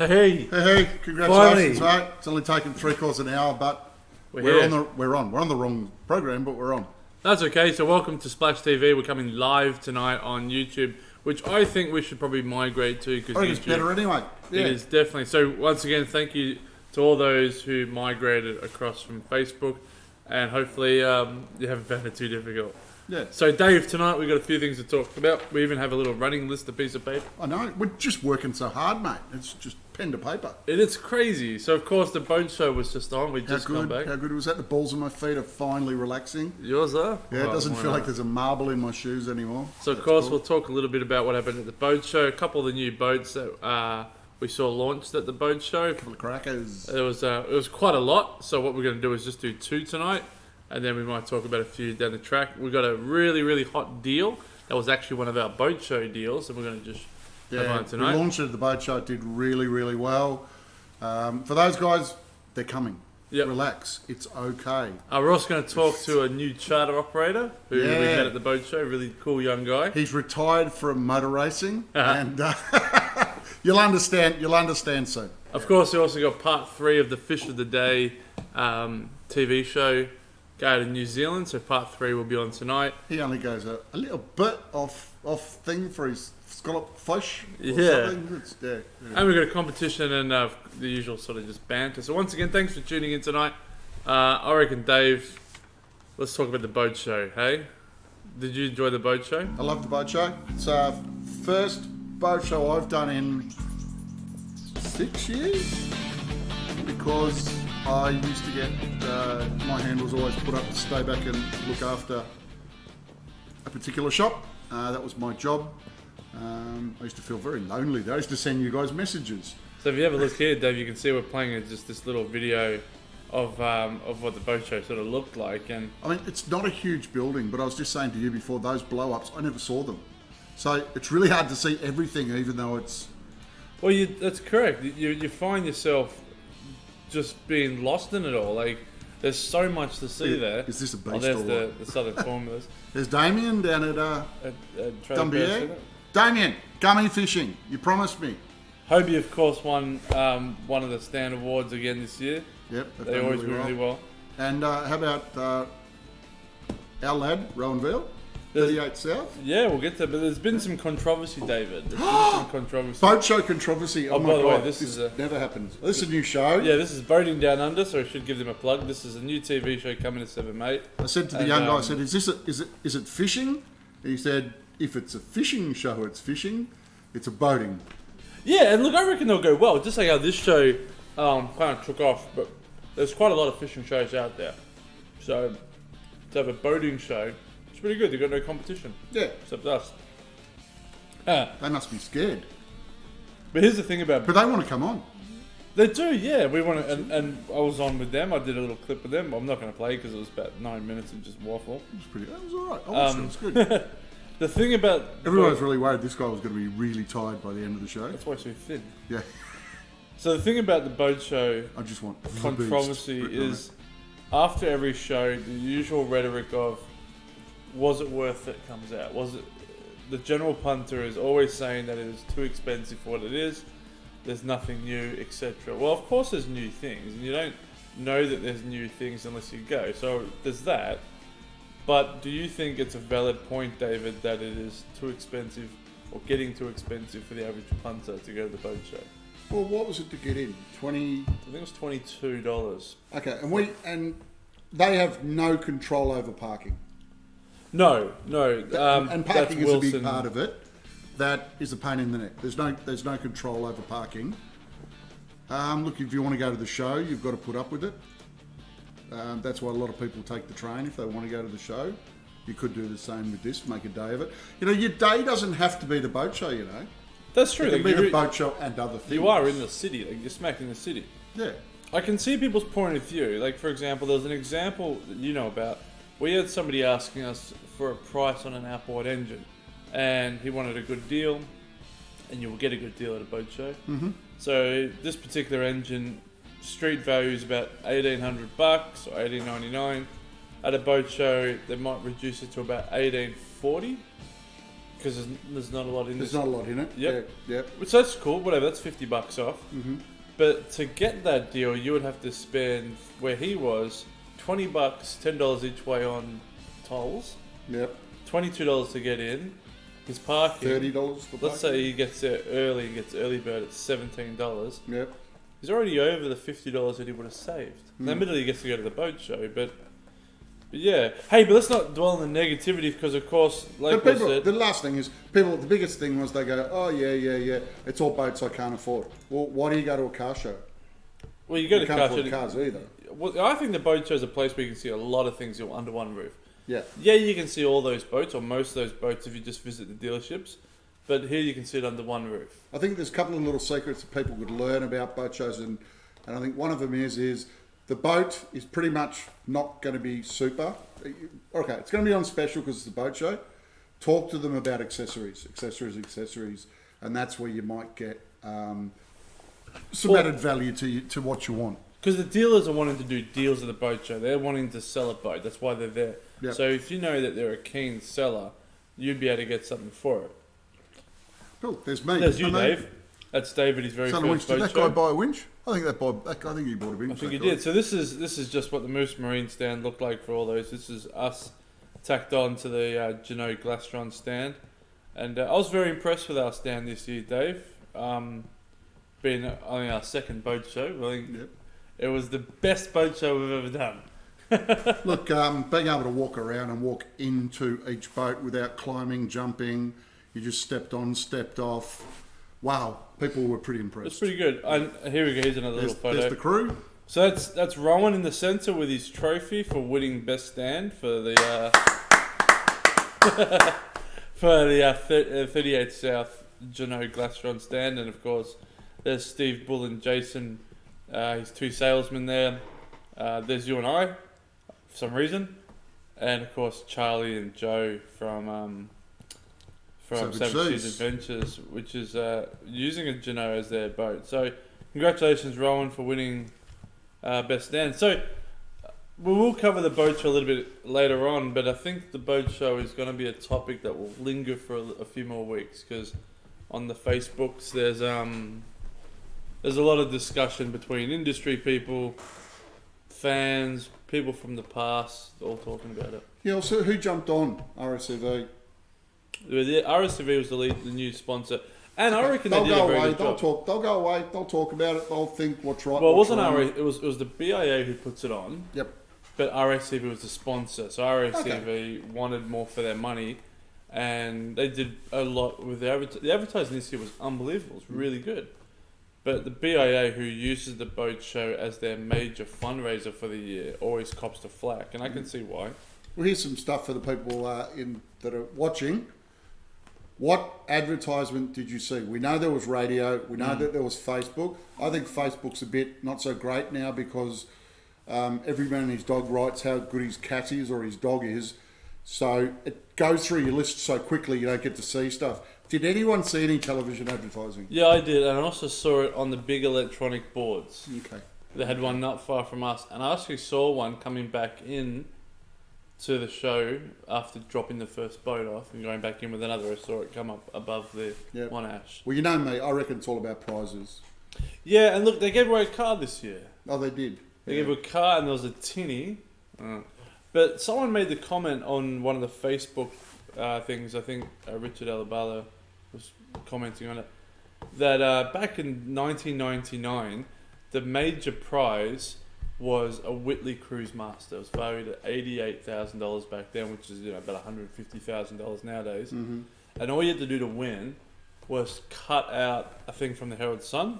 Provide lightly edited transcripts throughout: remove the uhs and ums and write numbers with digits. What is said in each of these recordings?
Hey, Hey, congratulations, mate. It's only taken 3/4 an hour, but we're on the wrong program, but we're on. that's okay. So welcome to Splash TV. We're coming live tonight on YouTube, which I think we should probably migrate to because I think it's better anyway. Yeah. It is definitely. So once again, thank you to all those who migrated across from Facebook, and hopefully you haven't found it too difficult. Yeah. So Dave, tonight we've got a few things to talk about. We even have a little running list, a piece of paper. I know. We're just working so hard, mate. It's just pen to paper. It is crazy. So of course the Bone Show was just on. We just come back. How good was that? The balls of my feet are finally relaxing. Yours are? Yeah, it doesn't feel like there's a marble in my shoes anymore. So of course we'll talk a little bit about what happened at the boat show. A couple of the new boats that we saw launched at the boat show. A couple of crackers. It was quite a lot. So what we're going to do is just do two tonight, and then we might talk about a few down the track. We got a really, really hot deal. That was actually one of our boat show deals, and we're going to just have one tonight. We launched it at the boat show. It did really, really well. For those guys, they're coming. Yep. Relax. It's okay. We're also going to talk to a new charter operator who we met at the boat show. Really cool young guy. He's retired from motor racing, and you'll understand soon. Of course, we also got part 3 of the Fish of the Day TV show. Go to New Zealand, so part 3 will be on tonight. He only goes a little bit off thing for his scallop fish or something. And we've got a competition and the usual sort of just banter. So once again, thanks for tuning in tonight. I reckon, Dave, let's talk about the boat show, hey? Did you enjoy the boat show? I love the boat show. It's first boat show I've done in 6 years, because I used to get, my hand was always put up to stay back and look after a particular shop. That was my job. I used to feel very lonely. I used to send you guys messages. So if you have a look here, Dave, you can see we're playing just this little video of what the boat show sort of looked like. And I mean, it's not a huge building, but I was just saying to you before, those blow-ups, I never saw them. So it's really hard to see everything, even though it's... Well, that's correct. You find yourself just being lost in it all. Like, there's so much to see there. Is this a beast there's or what? the Southern Formulas. There's Damien down at Dumbier. Bears. Damien, gummy fishing. You promised me. Hobie, of course, won one of the Stan Awards again this year. Yep. They always do really well. And how about our lad, Rowan Veal, 38 South? Yeah, we'll get to that. But there's been some controversy, David. There's been some controversy. Boat show controversy. Oh, my by the God. way, this never happens. This is a new show. Yeah, this is Boating Down Under, so I should give them a plug. This is a new TV show coming to 7 Mate. I said to the young guy, I said, is it fishing? He said, if it's a fishing show, it's fishing. It's a boating. Yeah, and look, I reckon they'll go well. Just like how this show kind of took off, but there's quite a lot of fishing shows out there. So to have a boating show, it's pretty good. They've got no competition. Yeah. Except us. They must be scared. But here's the thing about... But they want to come on. They do, yeah. We want to, and I was on with them. I did a little clip with them. I'm not going to play because it was about 9 minutes of just waffle. That was all right. I watched it. It was good. The thing about... Everyone was really worried this guy was going to be really tired by the end of the show. That's why he's so thin. Yeah. So the thing about the boat show I just want controversy is after every show, the usual rhetoric of was it worth it comes out. Was it? The general punter is always saying that it is too expensive for what it is. There's nothing new, etc. Well, of course there's new things, and you don't know that there's new things unless you go. So there's that. But do you think it's a valid point, David, that it is too expensive or getting too expensive for the average punter to go to the boat show? Well, what was it to get in? I think it was $22. Okay, and they have no control over parking. No. And parking is Wilson. a big part of it. That is a pain in the neck. There's no control over parking. Look, if you want to go to the show, you've got to put up with it. That's why a lot of people take the train if they want to go to the show. You could do the same with this, make a day of it. You know, your day doesn't have to be the boat show, you know. That's true. It can be the boat show and other things. You are in the city, like you're smack in the city. Yeah. I can see people's point of view. Like, for example, there's an example that you know about. We had somebody asking us for a price on an outboard engine, and he wanted a good deal, and you will get a good deal at a boat show. Mm-hmm. So this particular engine, street value is about $1,800 or $1,899. At a boat show, they might reduce it to about $1,840 Because there's not a lot in There's this. not a lot in it. Yep. Yeah, yep. Which that's cool. Whatever. That's $50 off. Mm-hmm. But to get that deal, you would have to spend where he was $20, $10 each way on tolls, Yep. $22 to get in. His parking. $30 for parking. Let's say he gets there early and gets early bird at $17. Yep. He's already over the $50 that he would have saved. Now, admittedly, he gets to go to the boat show, but yeah. Hey, but let's not dwell on the negativity because, of course, like But I people, said, the last thing is, people, the biggest thing was they go, oh, yeah, it's all boats I can't afford. Well, why do you go to a car show? well, you go to You can't car afford show. cars either. Well, I think the boat show is a place where you can see a lot of things under one roof. Yeah. Yeah, you can see all those boats or most of those boats if you just visit the dealerships, but here you can see it under one roof. I think there's a couple of little secrets that people could learn about boat shows, and I think one of them is the boat is pretty much not going to be super. Okay, it's going to be on special because it's a boat show. Talk to them about accessories, and that's where you might get some added value to what you want. Because the dealers are wanting to do deals at the boat show. They're wanting to sell a boat. That's why they're there. Yep. So if you know that they're a keen seller, you'd be able to get something for it. Cool. There's me. There's you, I mean, Dave. That's David, his very Son of a winch. first Did boat that guy show. buy a winch? I think I think he bought a winch. I think that he guy. did. So this is just what the Moose Marine stand looked like for all those. This is us tacked on to the Jeannot Glastron stand. And I was very impressed with our stand this year, Dave. Being only our second boat show. I think Yep. it was the best boat show we've ever done. Look, being able to walk around and walk into each boat without climbing, jumping, you just stepped on, stepped off. Wow, people were pretty impressed. It's pretty good. And here we go. Here's another little photo. There's the crew. So that's Rowan in the centre with his trophy for winning best stand for the for the 38 South Jeannot Glastron stand, and of course there's Steve Bull and Jason, his two salesmen there. There's you and I, for some reason, and of course Charlie and Joe from Savage Seas Adventures, which is using a Jeannot as their boat. So congratulations, Rowan, for winning best stand. So we will cover the boat show a little bit later on, but I think the boat show is going to be a topic that will linger for a few more weeks because on the Facebooks there's a lot of discussion between industry people, fans, people from the past, all talking about it. Yeah, so who jumped on RSCV? The RSCV was the new sponsor, and I reckon They'll they did go a very away. good They'll job. talk. They'll go away. They'll talk about it. They'll think what's right. Well, it what's wasn't wrong. it was the BIA who puts it on. Yep. But RSCV was the sponsor, so RSCV wanted more for their money, and they did a lot with the advertising this year was unbelievable. It was really good. But the BIA, who uses the boat show as their major fundraiser for the year, always cops the flack, and I can see why. Well, here's some stuff for the people that are watching. What advertisement did you see? We know there was radio. We know that there was Facebook. I think Facebook's a bit not so great now because every man and his dog writes how good his cat is or his dog is. So it goes through your list so quickly you don't get to see stuff. Did anyone see any television advertising? Yeah, I did, and I also saw it on the big electronic boards. Okay. They had one not far from us, and I actually saw one coming back in to the show after dropping the first boat off and going back in with another. I saw it come up above the Yep. one ash. Well, you know me. I reckon it's all about prizes. Yeah, and look, they gave away a car this year. Oh, they did. They gave a car and there was a tinny. But someone made the comment on one of the Facebook things, I think Richard Alabala was commenting on it, that back in 1999, the major prize was a Whitley Cruise Master. It was valued at $88,000 back then, which is about $150,000 nowadays. Mm-hmm. And all you had to do to win was cut out a thing from the Herald Sun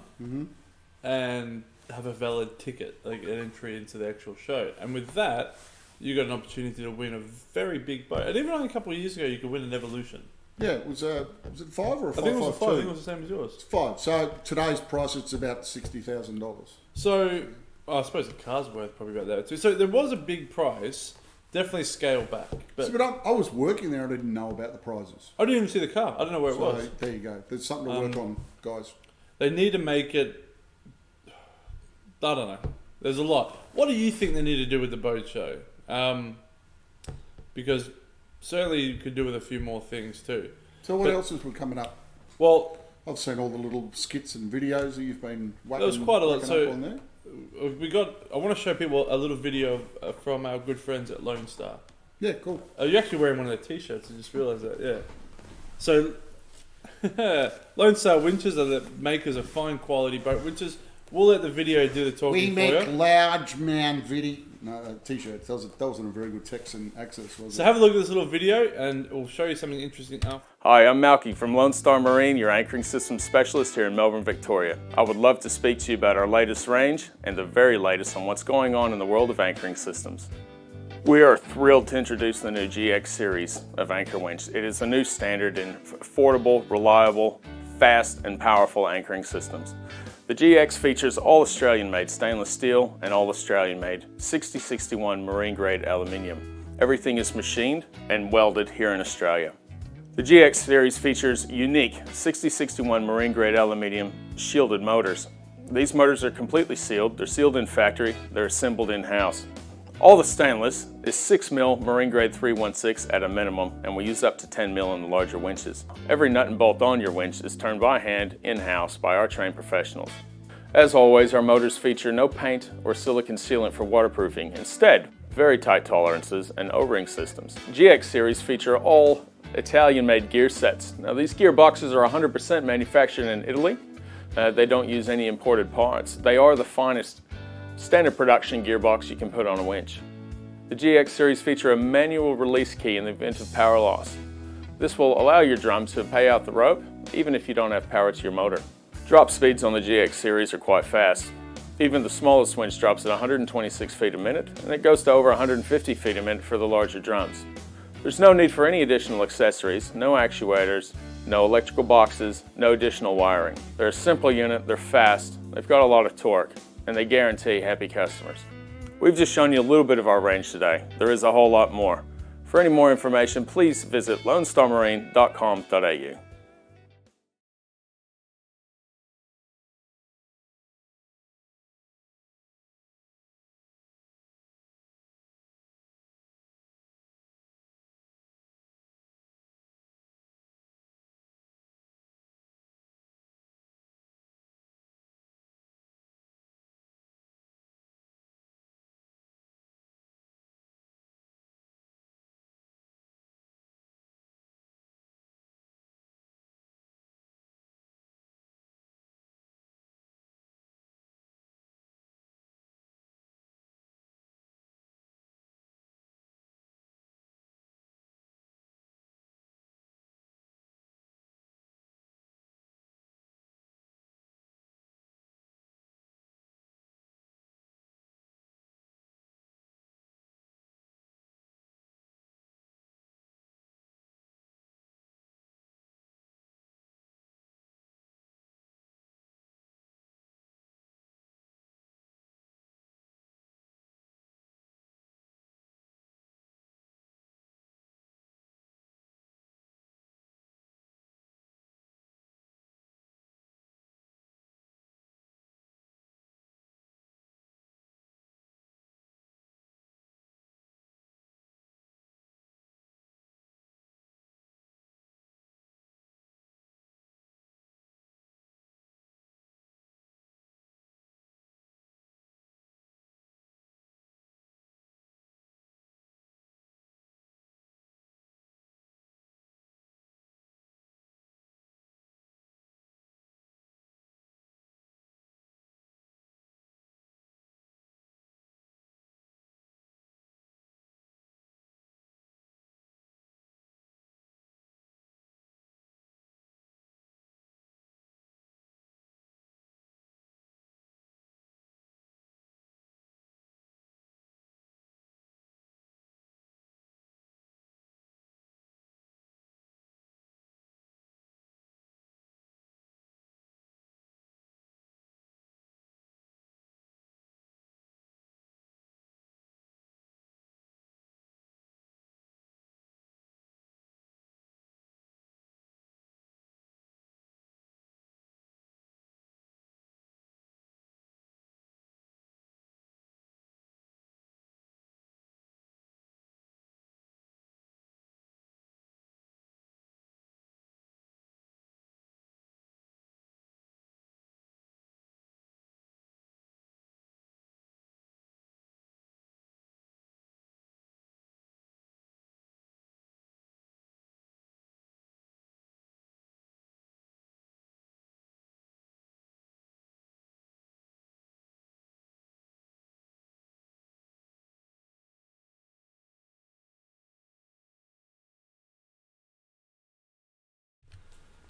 and have a valid ticket, like an entry into the actual show. And with that, you got an opportunity to win a very big boat. And even only a couple of years ago, you could win an Evolution. Yeah, it was it 5 or a 5? I think it was a 5. I think it was the same as yours. It's 5. So today's price, it's about $60,000. So I suppose the car's worth probably about that too. So there was a big prize, definitely scaled back. But I was working there. I didn't know about the prizes. I didn't even see the car. I don't know where it So was. there you go. There's something to work on, guys. They need to make it. I don't know. There's a lot. What do you think they need to do with the boat show? Because certainly you could do with a few more things too. So what But- else has been coming up? Well, I've seen all the little skits and videos that you've been whacking, there was quite a lot. whacking So up on there. I want to show people a little video from our good friends at Lone Star. Yeah, cool. You're actually wearing one of their t-shirts. I just realised that. Yeah. So, Lone Star winches are the makers of fine quality boat winches. We'll let the video do the talking We for make you. large man video. No, t-shirts. That wasn't a very good Texan accent, was So it? have a look at this little video, and we'll show you something interesting after. Hi, I'm Malky from Lone Star Marine, your anchoring systems specialist here in Melbourne, Victoria. I would love to speak to you about our latest range and the very latest on what's going on in the world of anchoring systems. We are thrilled to introduce the new GX series of anchor winch. It is a new standard in affordable, reliable, fast, and powerful anchoring systems. The GX features all Australian-made stainless steel and all Australian-made 6061 marine-grade aluminium. Everything is machined and welded here in Australia. The GX series features unique 6061 marine-grade aluminium shielded motors. These motors are completely sealed. They're sealed in factory. They're assembled in-house. All the stainless is 6mm marine grade 316 at a minimum, and we use up to 10mm in the larger winches. Every nut and bolt on your winch is turned by hand in-house by our trained professionals. As always, our motors feature no paint or silicone sealant for waterproofing. Instead, very tight tolerances and O-ring systems. GX series feature all Italian-made gear sets. Now these gearboxes are 100% manufactured in Italy. They don't use any imported parts. They are the finest standard production gearbox you can put on a winch. The GX series feature a manual release key in the event of power loss. This will allow your drum to pay out the rope even if you don't have power to your motor. Drop speeds on the GX series are quite fast. Even the smallest winch drops at 126 feet a minute, and it goes to over 150 feet a minute for the larger drums. There's no need for any additional accessories, no actuators, no electrical boxes, no additional wiring. They're a simple unit, they're fast, they've got a lot of torque, and they guarantee happy customers. We've just shown you a little bit of our range today. There is a whole lot more. For any more information, please visit lonestarmarine.com.au.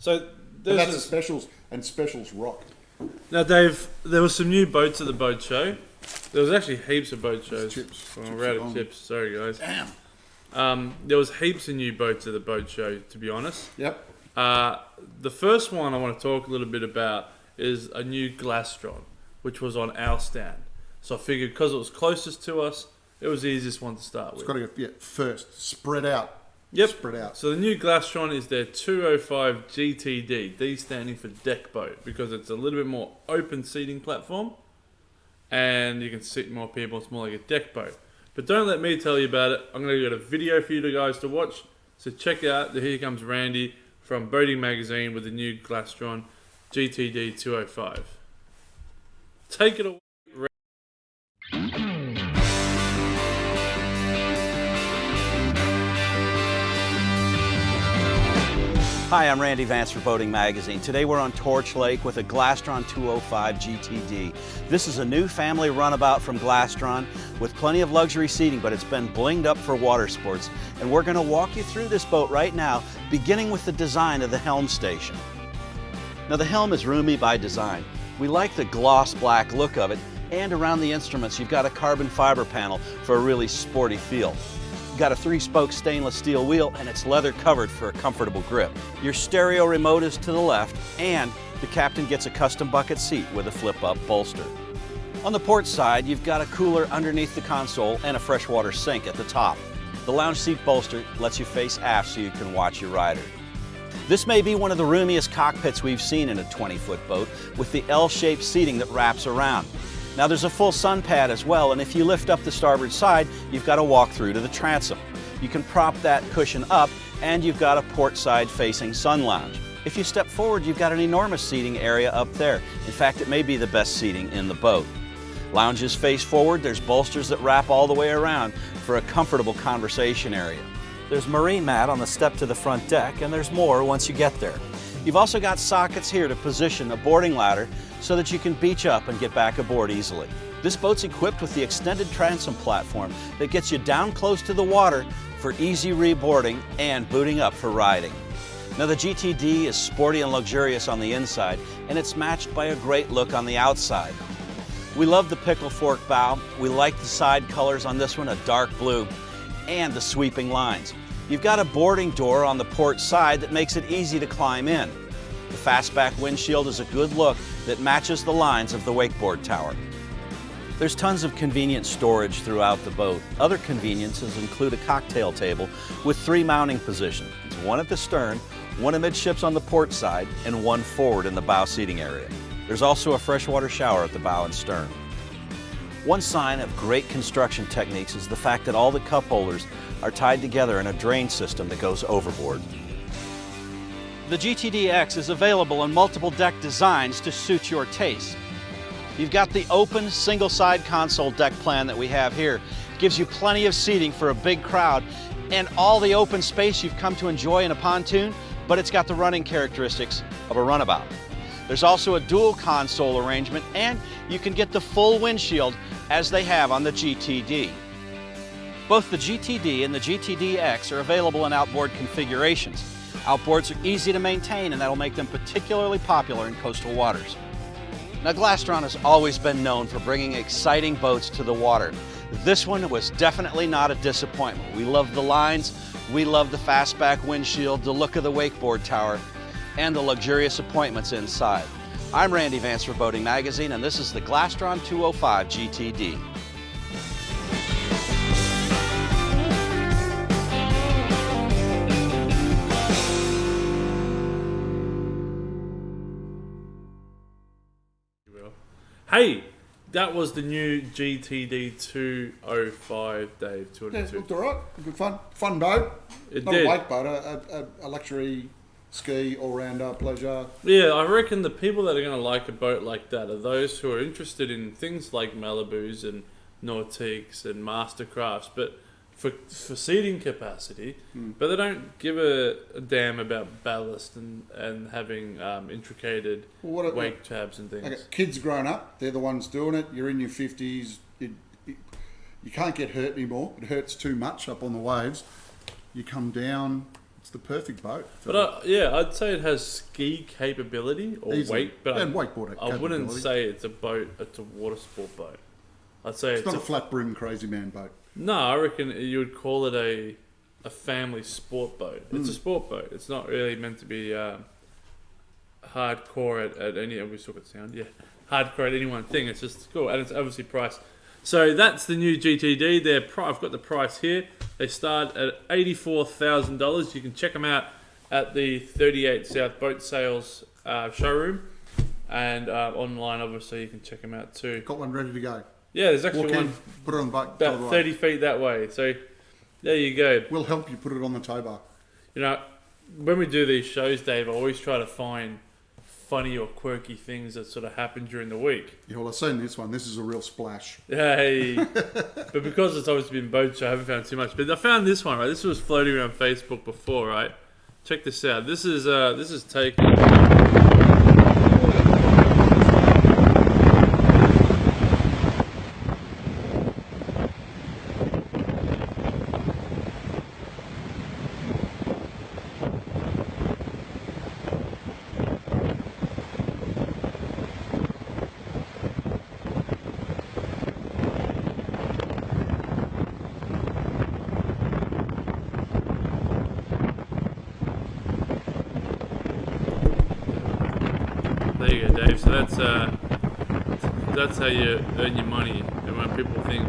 So But there's that's a this, specials, and specials rock. now, Dave. There was some new boats at the boat show. There was actually heaps of boat shows. chips. Oh, Chips we're out are of gone. chips. Sorry, guys. Damn. There was heaps of new boats at the boat show. To be honest, Yep. the first one I want to talk a little bit about is a new Glastron, which was on our stand. So I figured because it was closest to us, it was the easiest one to start with. It's got to go first. Spread out. Yep. Spread out. So the new Glastron is their 205 GTD, D standing for deck boat, because it's a little bit more open seating platform, and you can sit more people. It's more like a deck boat. But don't let me tell you about it. I'm going to get a video for you guys to watch. So check out. Here comes Randy from Boating Magazine with the new Glastron GTD 205. Take it away. Hi, I'm Randy Vance for Boating Magazine. Today we're on Torch Lake with a Glastron 205 GTD. This is a new family runabout from Glastron with plenty of luxury seating, but it's been blinged up for water sports. And we're going to walk you through this boat right now, beginning with the design of the helm station. Now the helm is roomy by design. We like the gloss black look of it, and around the instruments you've got a carbon fiber panel for a really sporty feel. You've got a 3-spoke stainless steel wheel, and it's leather covered for a comfortable grip. Your stereo remote is to the left, and the captain gets a custom bucket seat with a flip-up bolster. On the port side, you've got a cooler underneath the console and a freshwater sink at the top. The lounge seat bolster lets you face aft so you can watch your rider. This may be one of the roomiest cockpits we've seen in a 20-foot boat, with the L-shaped seating that wraps around. Now there's a full sun pad as well, and if you lift up the starboard side, you've got a walk through to the transom. You can prop that cushion up, and you've got a port side facing sun lounge. If you step forward, you've got an enormous seating area up there. In fact, it may be the best seating in the boat. Lounges face forward, there's bolsters that wrap all the way around for a comfortable conversation area. There's marine mat on the step to the front deck, and there's more once you get there. You've also got sockets here to position a boarding ladder so that you can beach up and get back aboard easily. This boat's equipped with the extended transom platform that gets you down close to the water for easy reboarding and booting up for riding. Now the GTD is sporty and luxurious on the inside, and it's matched by a great look on the outside. We love the pickle fork bow. We like the side colors on this one, a dark blue, and the sweeping lines. You've got a boarding door on the port side that makes it easy to climb in. The fastback windshield is a good look that matches the lines of the wakeboard tower. There's tons of convenient storage throughout the boat. Other conveniences include a cocktail table with 3 mounting positions, one at the stern, one amidships on the port side, and one forward in the bow seating area. There's also a freshwater shower at the bow and stern. One sign of great construction techniques is the fact that all the cup holders are tied together in a drain system that goes overboard. The GTD-X is available in multiple deck designs to suit your taste. You've got the open single-side console deck plan that we have here. It gives you plenty of seating for a big crowd and all the open space you've come to enjoy in a pontoon, but it's got the running characteristics of a runabout. There's also a dual console arrangement, and you can get the full windshield as they have on the GTD. Both the GTD and the GTD-X are available in outboard configurations. Outboards are easy to maintain, and that'll make them particularly popular in coastal waters. Now, Glastron has always been known for bringing exciting boats to the water. This one was definitely not a disappointment. We love the lines, we love the fastback windshield, the look of the wakeboard tower, and the luxurious appointments inside. I'm Randy Vance for Boating Magazine, and this is the Glastron 205 GTD. Hey, that was the new GTD 205, Dave. Yeah, 202. it looked all right. Good fun boat. It Not did. a wake boat, a luxury ski all-rounder pleasure. Yeah, I reckon the people that are going to like a boat like that are those who are interested in things like Malibus and Nautiques and Mastercrafts, but for seating capacity, but they don't give a damn about ballast and having intricated wake tabs and things. Okay, kids growing up, they're the ones doing it. You're in your 50s. You can't get hurt anymore. It hurts too much up on the waves. You come down, It's the perfect boat. But yeah, I'd say it has ski capability or Easily. weight, but And wakeboard I wouldn't capability. say it's a boat. It's a water sport boat. I'd say It's not a flat brim crazy man boat. No, I reckon you would call it a family sport boat. It's a sport boat. It's not really meant to be hardcore at any. We still got sound, yeah. Hardcore at any one thing. It's just cool, and it's obviously priced. So that's the new GTD. I've got the price here. They start at $84,000. You can check them out at the 38 South Boat Sales showroom, and online. Obviously, you can check them out too. Got one ready to go. Yeah, there's actually Walk one in, put it on the boat. about 30 feet that way. So there you go. We'll help you put it on the tow bar. You know, when we do these shows, Dave, I always try to find funny or quirky things that sort of happen during the week. Yeah, well, I've seen this one. This is a real splash. Hey, but because it's obviously been boat show, I haven't found too much. But I found this one, right? This was floating around Facebook before, right? Check this out. This is taken. There you go, Dave. So that's how you earn your money. And when people think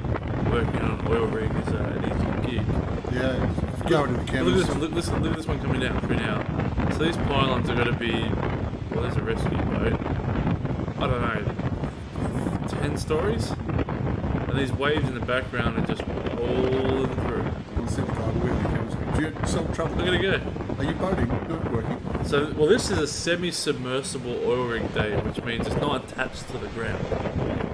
working on an oil rig is an easy gig, Yeah, go into the look at canvas. this one. Look at this one coming down through now. So these pylons are going to be, well, there's a rescue boat. I don't know, 10 stories, and these waves in the background are just rolling through. I'll see the guy where the cameras go. Do you have some trouble? Look at it go. Are you boating? Not working. So, well, this is a semi-submersible oil rig, Dave, which means it's not attached to the ground.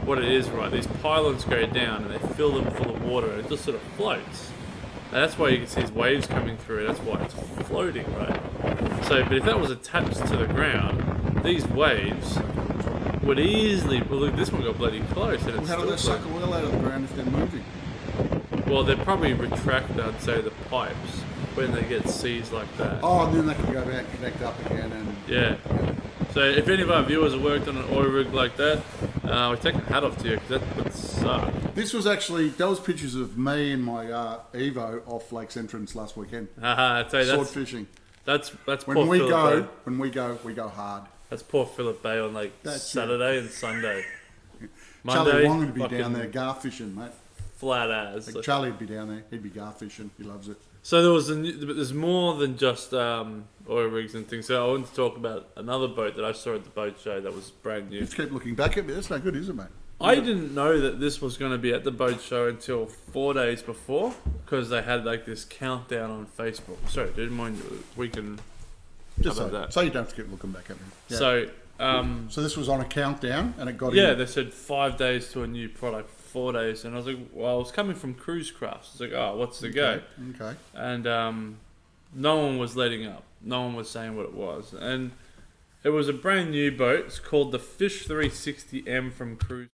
What it is, right, these pylons go down and they fill them full of water and it just sort of floats. And that's why you can see these waves coming through, that's why it's floating, right? So, but if that was attached to the ground, these waves would easily, well, look, this one got bloody close and Well, it's how do they still suck oil out of the ground if they're moving? well, they'd probably retract, I'd say, the pipes when they get seas like that. Oh, and then they can go back, connect up again, and Yeah. So if any of our viewers have worked on an oil rig like that, we're taking a hat off to you because that would suck. this was actually those pictures of me and my Evo off Lakes Entrance last weekend. Haha, I tell you, Sword that's fishing. that's When poor we Philip go, Bay. we go hard. That's poor Philip Bay on like That's Saturday and Sunday. Charlie Monday, Wong would be fucking down there gar fishing, mate. flat ass. Like Charlie would be down there. He'd be gar fishing. He loves it. So but there's more than just oil rigs and things. So I wanted to talk about another boat that I saw at the boat show that was brand new. You just keep looking back at me. That's no good, is it, mate? I didn't know that this was going to be at the boat show until 4 days before because they had like this countdown on Facebook. Sorry, dude, mind you, we can. Just How about so that? you don't have to keep looking back at me. Yeah. So, So this was on a countdown, and it got yeah, in. they said 5 days to a new product, 4 days, and I was like, well, I was coming from Cruise Crafts. I was like, oh, what's the go? Okay. And no one was letting up. No one was saying what it was, and it was a brand new boat. It's called the Fish 360M from Cruise.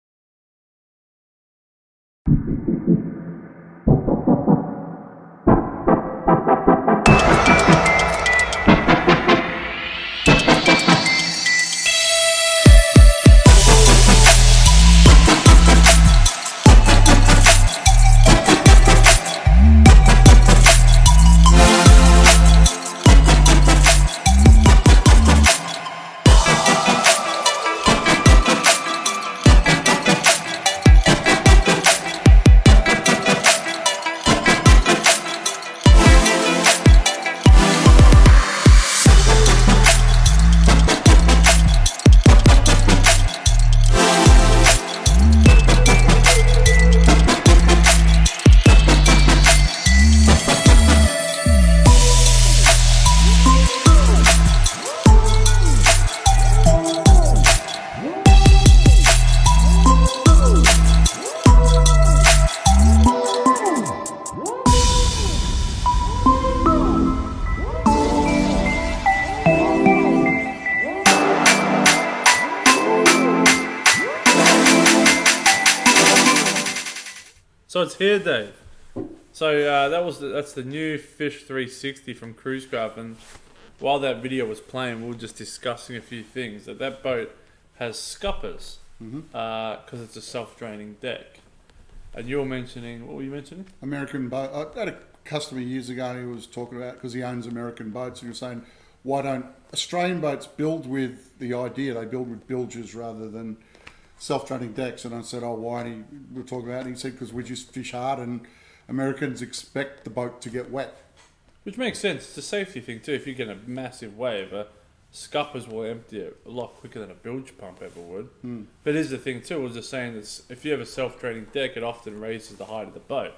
So it's here, Dave. So that's the new Fish 360 from Cruisecraft, and while that video was playing, we were just discussing a few things. That boat has scuppers because it's a self-draining deck. And you were mentioning, what were you mentioning? American boat. I had a customer years ago who was talking about, because he owns American boats, and he was saying, why don't Australian boats build with the idea, they build with bilges rather than self-draining decks? And I said, oh, why? And we were talking about it, and he said, because we just fish hard and Americans expect the boat to get wet. Which makes sense. It's a safety thing too. If you get a massive wave, scuppers will empty it a lot quicker than a bilge pump ever would. But here's the thing too, I was just saying that if you have a self-draining deck, it often raises the height of the boat.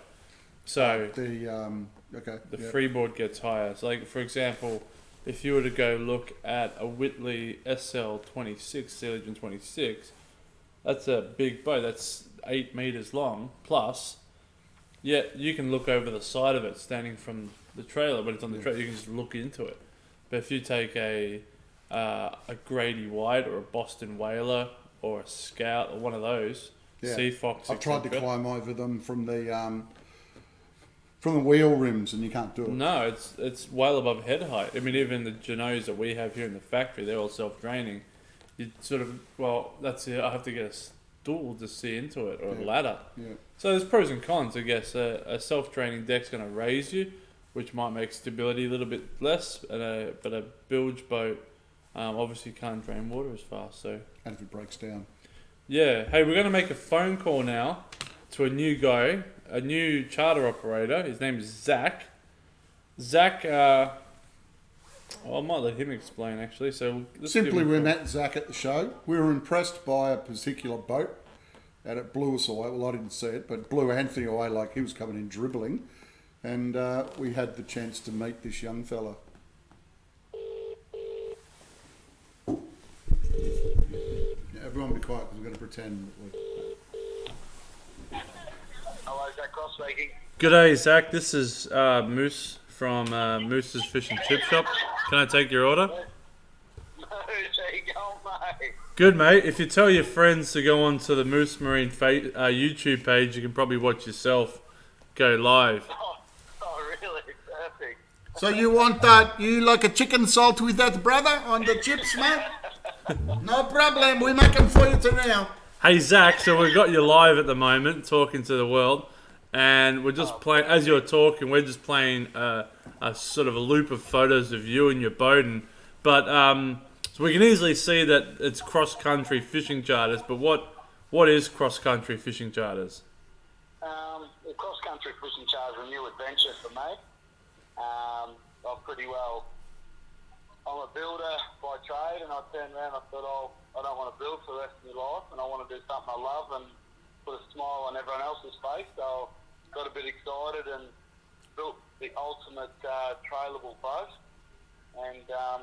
So the freeboard gets higher. So like, for example, if you were to go look at a Whitley SL26, Sea Legend 26, that's a big boat. That's 8 meters long plus. Yet you can look over the side of it standing from the trailer, but it's on the trailer. You can just look into it. But if you take a Grady White or a Boston Whaler or a Scout or one of those, Sea Fox, I've tried to climb over them from the wheel rims, and you can't do it. No, it's well above head height. I mean, even the Genoes that we have here in the factory, they're all self-draining. You sort of, that's it. I have to get a stool to see into it, or a ladder. Yeah. So there's pros and cons, I guess. A self-draining deck's going to raise you, which might make stability a little bit less, but a bilge boat obviously can't drain water as fast. So and if it breaks down. Yeah. Hey, we're going to make a phone call now to a new guy, a new charter operator. His name is Zach. Zach, I might let him explain actually. So simply, we met Zach at the show. We were impressed by a particular boat, and it blew us away. Well, I didn't see it, but blew Anthony away like he was coming in dribbling. And we had the chance to meet this young fella. Everyone be quiet, because we're going to pretend. Hello, Zach Cross speaking. G'day, Zach. This is Moose from Moose's Fish and Chip Shop. Can I take your order? Moose, how you going, mate? Good, mate. If you tell your friends to go on to the Moose Marine YouTube page, you can probably watch yourself go live. Oh, really? Perfect. So you want that? You like a chicken salt with that, brother, on the chips, man? No problem. We make them for you now. Hey, Zach. So we've got you live at the moment, talking to the world, and we're just playing. As you're talking, we're just playing a sort of a loop of photos of you and your boat, so we can easily see that it's cross-country fishing charters. But what is cross-country fishing charters? The cross-country fishing charters are a new adventure for me. I'm a builder by trade, and I turned around and I thought, I don't want to build for the rest of my life, and I want to do something I love and put a smile on everyone else's face. So got a bit excited and built the ultimate trailable boat. And so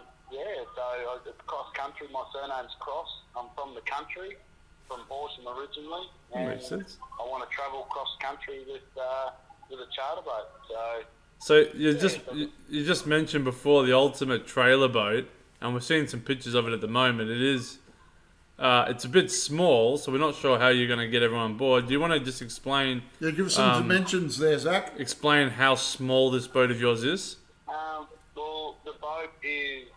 it's cross-country. My surname's Cross. I'm from the country, from Horsham originally. And makes sense. I want to travel cross-country with a charter boat. So you just mentioned before the ultimate trailer boat, and we're seeing some pictures of it at the moment. It's a bit small, so we're not sure how you're going to get everyone on board. Do you want to just explain? Yeah, give us some dimensions there, Zach. Explain how small this boat of yours is. Well, the boat it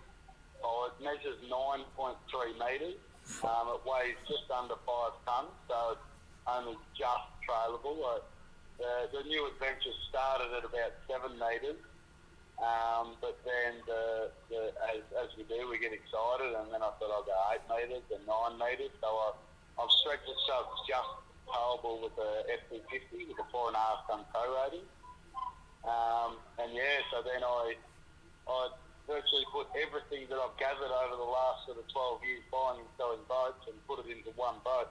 measures 9.3 metres. It weighs just under 5 tonnes, so it's only just trailable. The new adventure started at about 7 metres, but then as we do, we get excited, and then I thought I'll go 8 metres and 9 metres. So I've stretched it so it's just towable with a FP50 with a 4.5 tonne tow rating. So then I virtually put everything that I've gathered over the last sort of 12 years buying and selling boats and put it into one boat.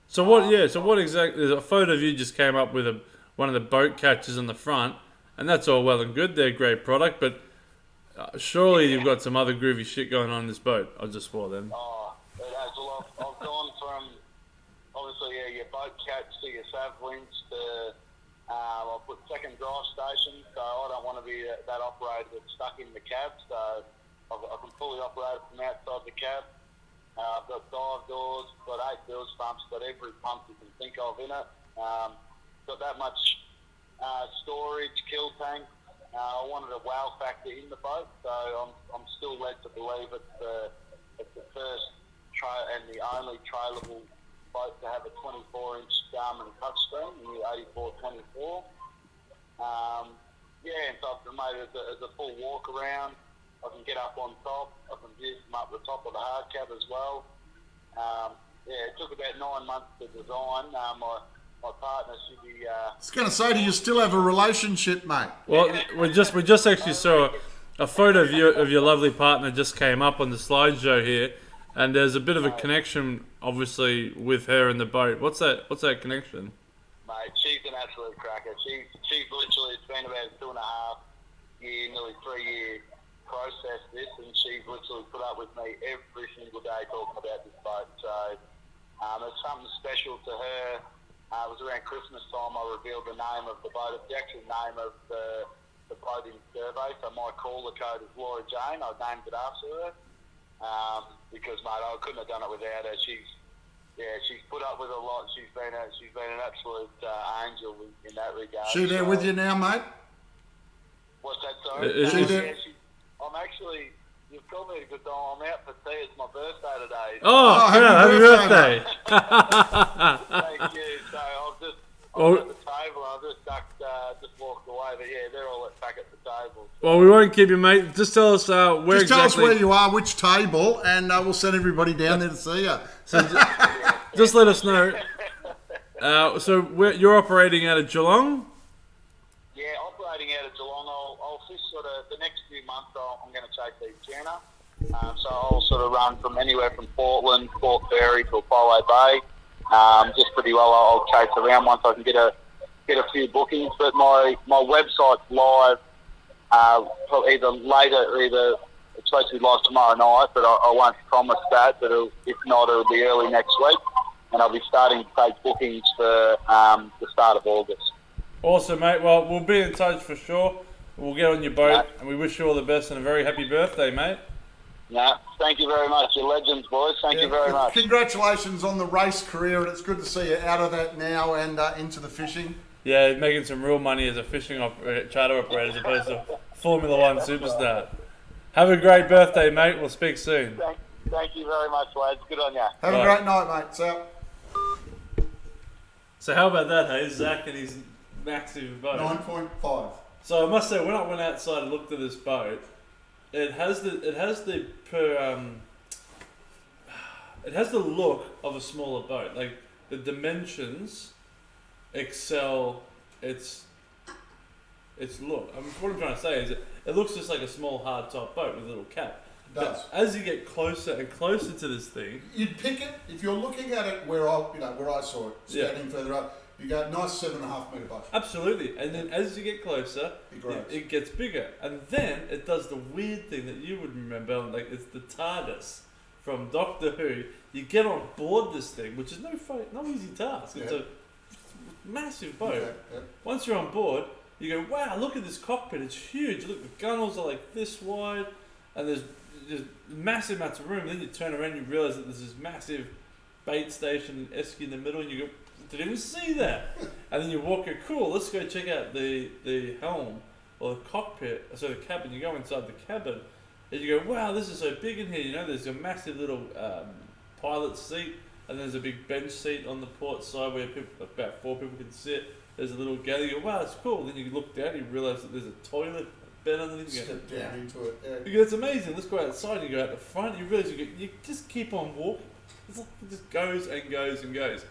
So what exactly? There's a photo of you just came up with one of the boat catchers on the front, and that's all well and good. They're a great product, but surely you've got some other groovy shit going on in this boat. I just swore then. Oh, it has. Well, I've gone from obviously your boat catch to your sav winch to I'll put second drive station, so I don't want to be that operator that's stuck in the cab. So I can fully operate it from outside the cab. I've got dive doors, got 8 bilge pumps, got every pump you can think of in it. Got that much storage, kill tank. I wanted a wow factor in the boat, so I'm still led to believe it's the first and the only trailable boat to have a 24-inch Garmin touchscreen in the 8424. And so I've made it as a full walk around. I can get up on top. I can view from up the top of the hard cab as well. It took about 9 months to design. My partner, should be. I was going to say, do you still have a relationship, mate? Well, we just actually saw a photo of your lovely partner just came up on the slideshow here, and there's a bit of a connection, obviously, with her and the boat. What's that connection? Mate, she's an absolute cracker. She's literally, it's been about a 2.5 year, nearly 3 year process this, and she's literally put up with me every single day talking about this boat. So it's something special to her. It was around Christmas time I revealed the name of the boat. It's the actual name of the boat in survey. So my caller code is Laura Jane. I named it after her because, mate, I couldn't have done it without her. She's put up with a lot. She's been an absolute angel in that regard. She there with you now, mate? What's that, sorry? Is she there? I'm actually. You've called me a good time. I'm out for tea. It's my birthday today. Oh, happy birthday! Thank you. So I'm at the table. I've just walked away. But yeah, they're all back at the table. Well, we won't keep you, mate. Just tell us where Just tell exactly. us where you are, which table, and we'll send everybody down there to see you. So just let us know. So you're operating out of Geelong? Yeah, operating out of Geelong. I'll fish sort of the next few months. I'm going to chase these tuna. So I'll sort of run from anywhere from Portland, Port Fairy to Apollo Bay. Just pretty well. I'll chase around once I can get a few bookings. But my website's live. Probably either it's supposed to be live tomorrow night, but I won't promise that. But if not, it'll be early next week, and I'll be starting to take bookings for the start of August. Awesome, mate. Well, we'll be in touch for sure. We'll get on your boat, and we wish you all the best and a very happy birthday, mate. Yeah, thank you very much. You're legends, boys. Thank you very much. Congratulations on the race career, and it's good to see you out of that now and into the fishing. Yeah, making some real money as a fishing charter operator as opposed to Formula One superstar. Have a great birthday, mate. We'll speak soon. Thank you very much, lads. Good on you. Have a great night, mate. So how about that, hey? Zach and his massive boat. 9.5. So I must say, when I went outside and looked at this boat, it has the look of a smaller boat. Like the dimensions excel its look. I mean, what I'm trying to say is it looks just like a small hard top boat with a little cap. It does. But as you get closer and closer to this thing, You'd pick it if you're looking at it where I saw it, standing further up. You go, nice 7.5 metre boat. absolutely. And then as you get closer, It grows. it gets bigger. And then it does the weird thing that you would remember, like it's the TARDIS from Doctor Who. You get on board this thing, which is no easy task. It's a massive boat. Yeah. Once you're on board, you go, wow, look at this cockpit. It's huge. Look, the gunnels are like this wide, and there's massive amounts of room. Then you turn around and you realise that there's this massive bait station esky in the middle, and you go, didn't even see that. And then you walk it, cool, let's go check out the helm or the cockpit, so the cabin. You go inside the cabin and you go, wow, this is so big in here. You know, there's a massive little pilot seat, and there's a big bench seat on the port side where about 4 people can sit. There's a little galley. You go, wow, it's cool. Then you look down and you realise that there's a toilet bed underneath. You go, Step down into it. Yeah. you go, it's amazing. Let's go outside. You go out the front. You realise you just keep on walking. It's like it just goes and goes and goes.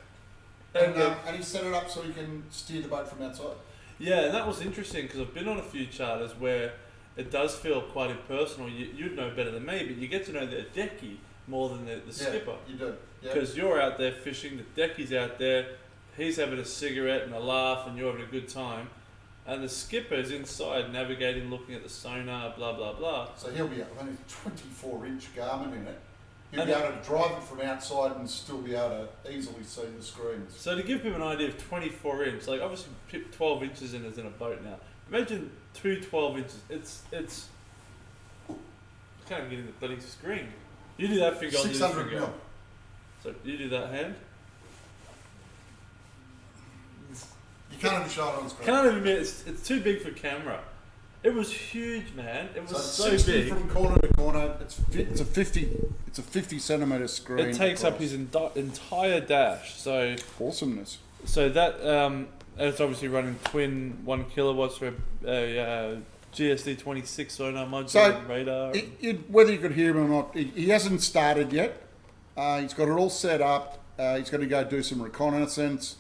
And he set it up so he can steer the boat from outside. Yeah, and that was interesting because I've been on a few charters where it does feel quite impersonal. You'd know better than me, but you get to know the decky more than the skipper. You do. Because you're out there fishing, the deckie's out there, he's having a cigarette and a laugh, and you're having a good time. And the skipper's inside navigating, looking at the sonar, blah, blah, blah. So he'll be only 24-inch Garmin in it. He'll be able to drive it from outside and still be able to easily see the screens. So to give people an idea of 24 inch, like obviously 12 inches in is in a boat now. Imagine 12 inches. It's I can't even get in the bloody screen. You do that finger, I'll do this 600 finger. mil. So you do that hand. You can't even show it on screen. Can't even admit it's too big for camera. It was huge, man. It was so 60 big. from corner to corner. It's a 50 centimeter screen. It takes up across. his entire dash. So Awesomeness. that and it's obviously running twin 1 kilowatts for a GSD 26 sonar module So, radar. whether you could hear him or not, he hasn't started yet. He's got it all set up. He's going to go do some reconnaissance.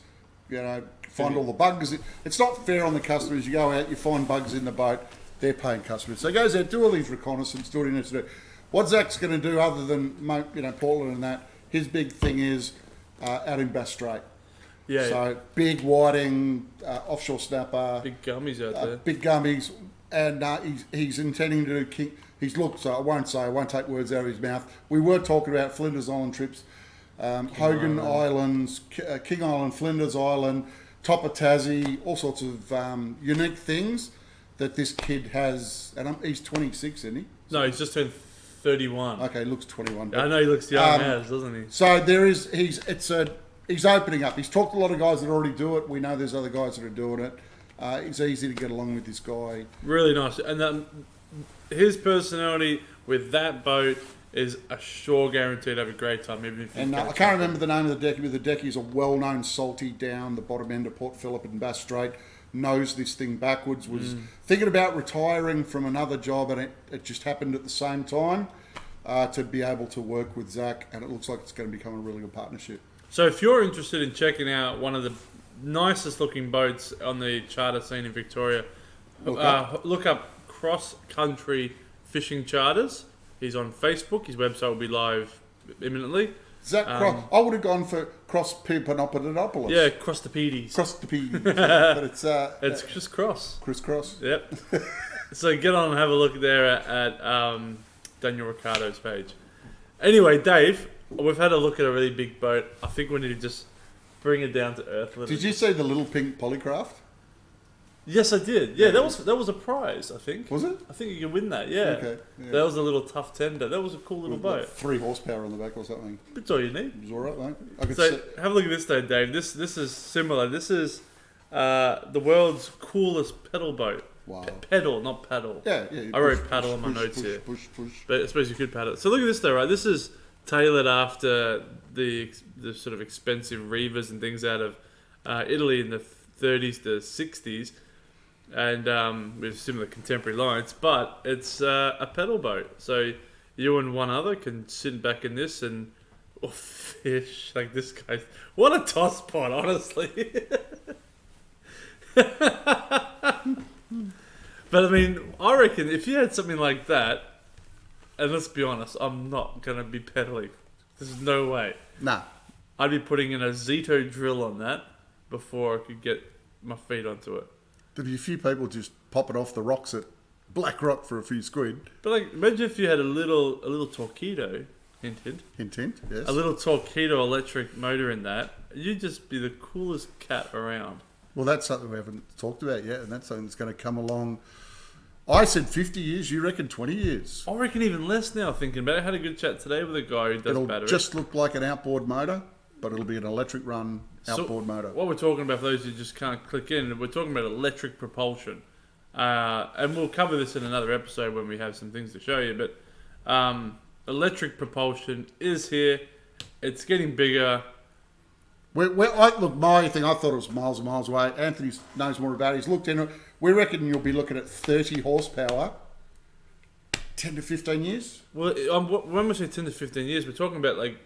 Find all the bugs. It's not fair on the customers. You go out, you find bugs in the boat. They're paying customers. So he goes out, do all these reconnaissance, do what he needs to do. What Zach's going to do, other than Portland and that, his big thing is out in Bass Strait. Yeah. So big whiting, offshore snapper, Big gummies out there. big gummies, and he's intending to do he's looked. So I won't take words out of his mouth. We were talking about Flinders Island trips, Hogan Islands, King Island, Flinders Island, top of Tassie, all sorts of unique things that this kid has. And he's 26, isn't he? No, he's just turned 31. Okay, he looks 21. I know he looks young as, doesn't he? So he's opening up. He's talked to a lot of guys that already do it. We know there's other guys that are doing it. It's easy to get along with this guy. Really nice. And his personality with that boat is a sure guarantee to have a great time. Even if And I can't remember the name of the decky, but the decky is a well-known salty down the bottom end of Port Phillip and Bass Strait. Knows this thing backwards. Was thinking about retiring from another job, and it just happened at the same time to be able to work with Zach. And it looks like it's going to become a really good partnership. So if you're interested in checking out one of the nicest looking boats on the charter scene in Victoria, look up Cross Country Fishing Charters. He's on Facebook. His website will be live imminently. Zach Cross. I would have gone for Cross Pimpanopolis. Yeah, Cross the Pedes. Cross the P. But It's just Cross. Chris Cross. Yep. So get on and have a look there at Daniel Ricciardo's page. Anyway, Dave, we've had a look at a really big boat. I think we need to just bring it down to earth a little. Did you see the little pink polycraft? Yes, I did. Yeah, that was a prize, I think. Was it? I think you could win that, yeah. Okay, yeah. That was a little tough tender. That was a cool little boat. 3 horsepower on the back or something. That's all you need. It was all right, though. I could So see. have a look at this though, Dave. This is similar. This is the world's coolest pedal boat. Wow. Pedal, not paddle. Yeah. I wrote paddle on my notes here. Push. But I suppose you could paddle. So look at this though, right? This is tailored after the sort of expensive Reavers and things out of Italy in the 30s to 60s, and with similar contemporary lines. But it's a pedal boat, so you and one other can sit back in this and fish like this guy. What a toss pot, honestly. But I mean, I reckon if you had something like that, and let's be honest, I'm not going to be pedaling. There's no way. Nah. I'd be putting in a Zito drill on that before I could get my feet onto it. There'd be a few people just popping off the rocks at Black Rock for a few squid. But like, imagine if you had a little torpedo, hint, Hint, yes. a little torpedo electric motor in that. You'd just be the coolest cat around. Well, that's something we haven't talked about yet, and that's something that's going to come along. I said 50 years, you reckon 20 years. I reckon even less now, thinking about it. I had a good chat today with a guy who does It'll battery. just look like an outboard motor, but it'll be an electric run outboard motor. What we're talking about, for those who just can't click in, we're talking about electric propulsion. And we'll cover this in another episode when we have some things to show you. But electric propulsion is here. It's getting bigger. Look, my thing, I thought it was miles and miles away. Anthony knows more about it. He's looked into it. We reckon you'll be looking at 30 horsepower, 10 to 15 years. Well, when we say 10 to 15 years, we're talking about like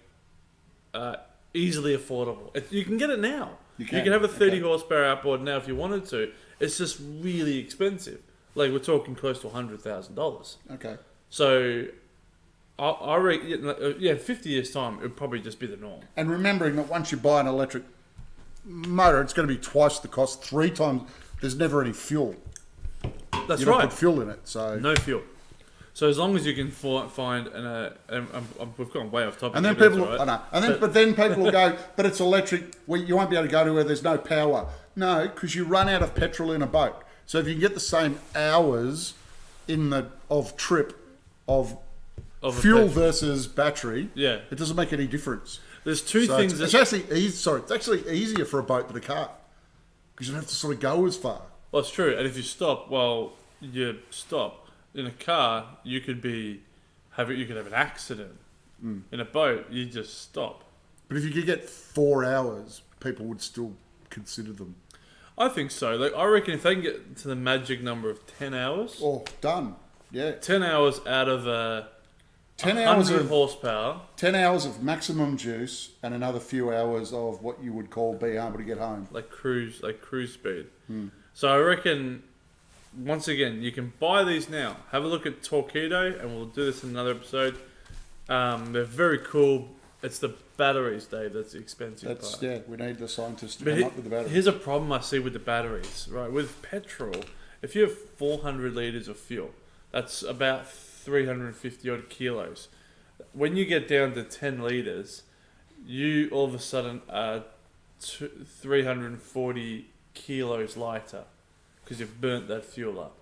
easily affordable. You can get it now. You can have a 30 horsepower outboard now if you wanted to. It's just really expensive. Like, we're talking close to $100,000. Okay. So I reckon, 50 years time, it would probably just be the norm. And remembering that once you buy an electric motor, it's going to be twice the cost, 3 times. There's never any fuel. That's you don't right. put fuel in it, so No fuel. So as long as you can find and we've gone way off topic. and then here, but people, it's all right. I know, but then people will go, but it's electric. Well, you won't be able to go to where there's no power. No, because you run out of petrol in a boat. So if you can get the same hours of trip of a fuel petrol. versus battery, Yeah. it doesn't make any difference. There's two So things it's actually easier for a boat than a car. because you don't have to sort of go as far. Well, it's true. And if you stop, well, you stop. In a car, you could have an accident. In a boat, you just stop. But if you could get 4 hours, people would still consider them. I think so. Like, I reckon if they can get to the magic number of 10 hours, Oh, done. Yeah. 10 hours out of 10 hours 100 of horsepower. 10 hours of maximum juice and another few hours of what you would call being able to get home. Like cruise speed. So I reckon, once again, you can buy these now. Have a look at Torqeedo, and we'll do this in another episode. They're very cool. It's the batteries, Dave, that's the expensive part. Yeah, we need the scientists to But come up with the battery. here's a problem I see with the batteries, right? With petrol, if you have 400 litres of fuel, that's about 350 odd kilos. When you get down to 10 litres, you all of a sudden are 340 kilos lighter because you've burnt that fuel up.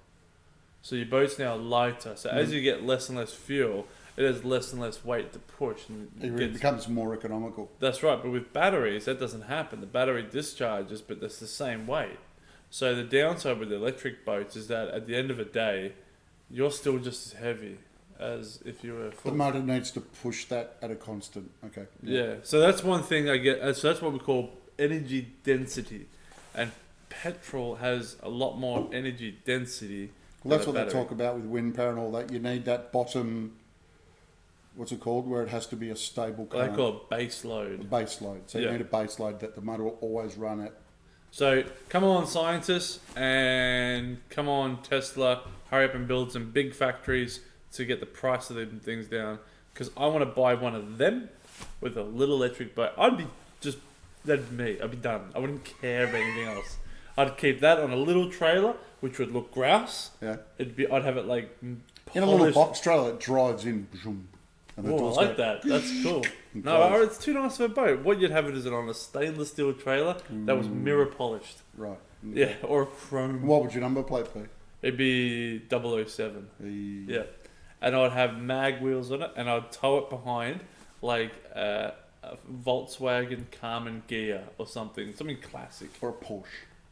So your boat's now lighter. So as you get less and less fuel, it has less and less weight to push. And It becomes more economical. that's right. But with batteries, that doesn't happen. The battery discharges, but that's the same weight. So the downside with the electric boats is that at the end of the day, you're still just as heavy as if you were The full. motor needs to push that at a constant. Okay. Yeah, so that's one thing I get. So that's what we call energy density, and petrol has a lot more energy density. Well, that's than what a they battery. talk about with wind power and all that. You need that bottom, what's it called, where it has to be a stable They current. call it base load. Base load. So Yeah. you need a base load that the motor will always run at. So come on, scientists, and come on, Tesla, hurry up and build some big factories to get the price of them things down. Because I want to buy one of them with a little electric boat. That'd be me. I'd be done. I wouldn't care about anything else. I'd keep that on a little trailer, which would look grouse. Yeah. I'd have it like In a little polished. box trailer, it drives in. And the Oh, I doors like go- that. That's cool. No, Close. it's too nice of a boat. What you'd have it is on a stainless steel trailer that was mirror polished. Right. Yeah, or a chrome. What would your number plate be? It'd be 007. The- Yeah. And I'd have mag wheels on it, and I'd tow it behind like a Volkswagen Carmen Ghia or something classic. Or a Porsche.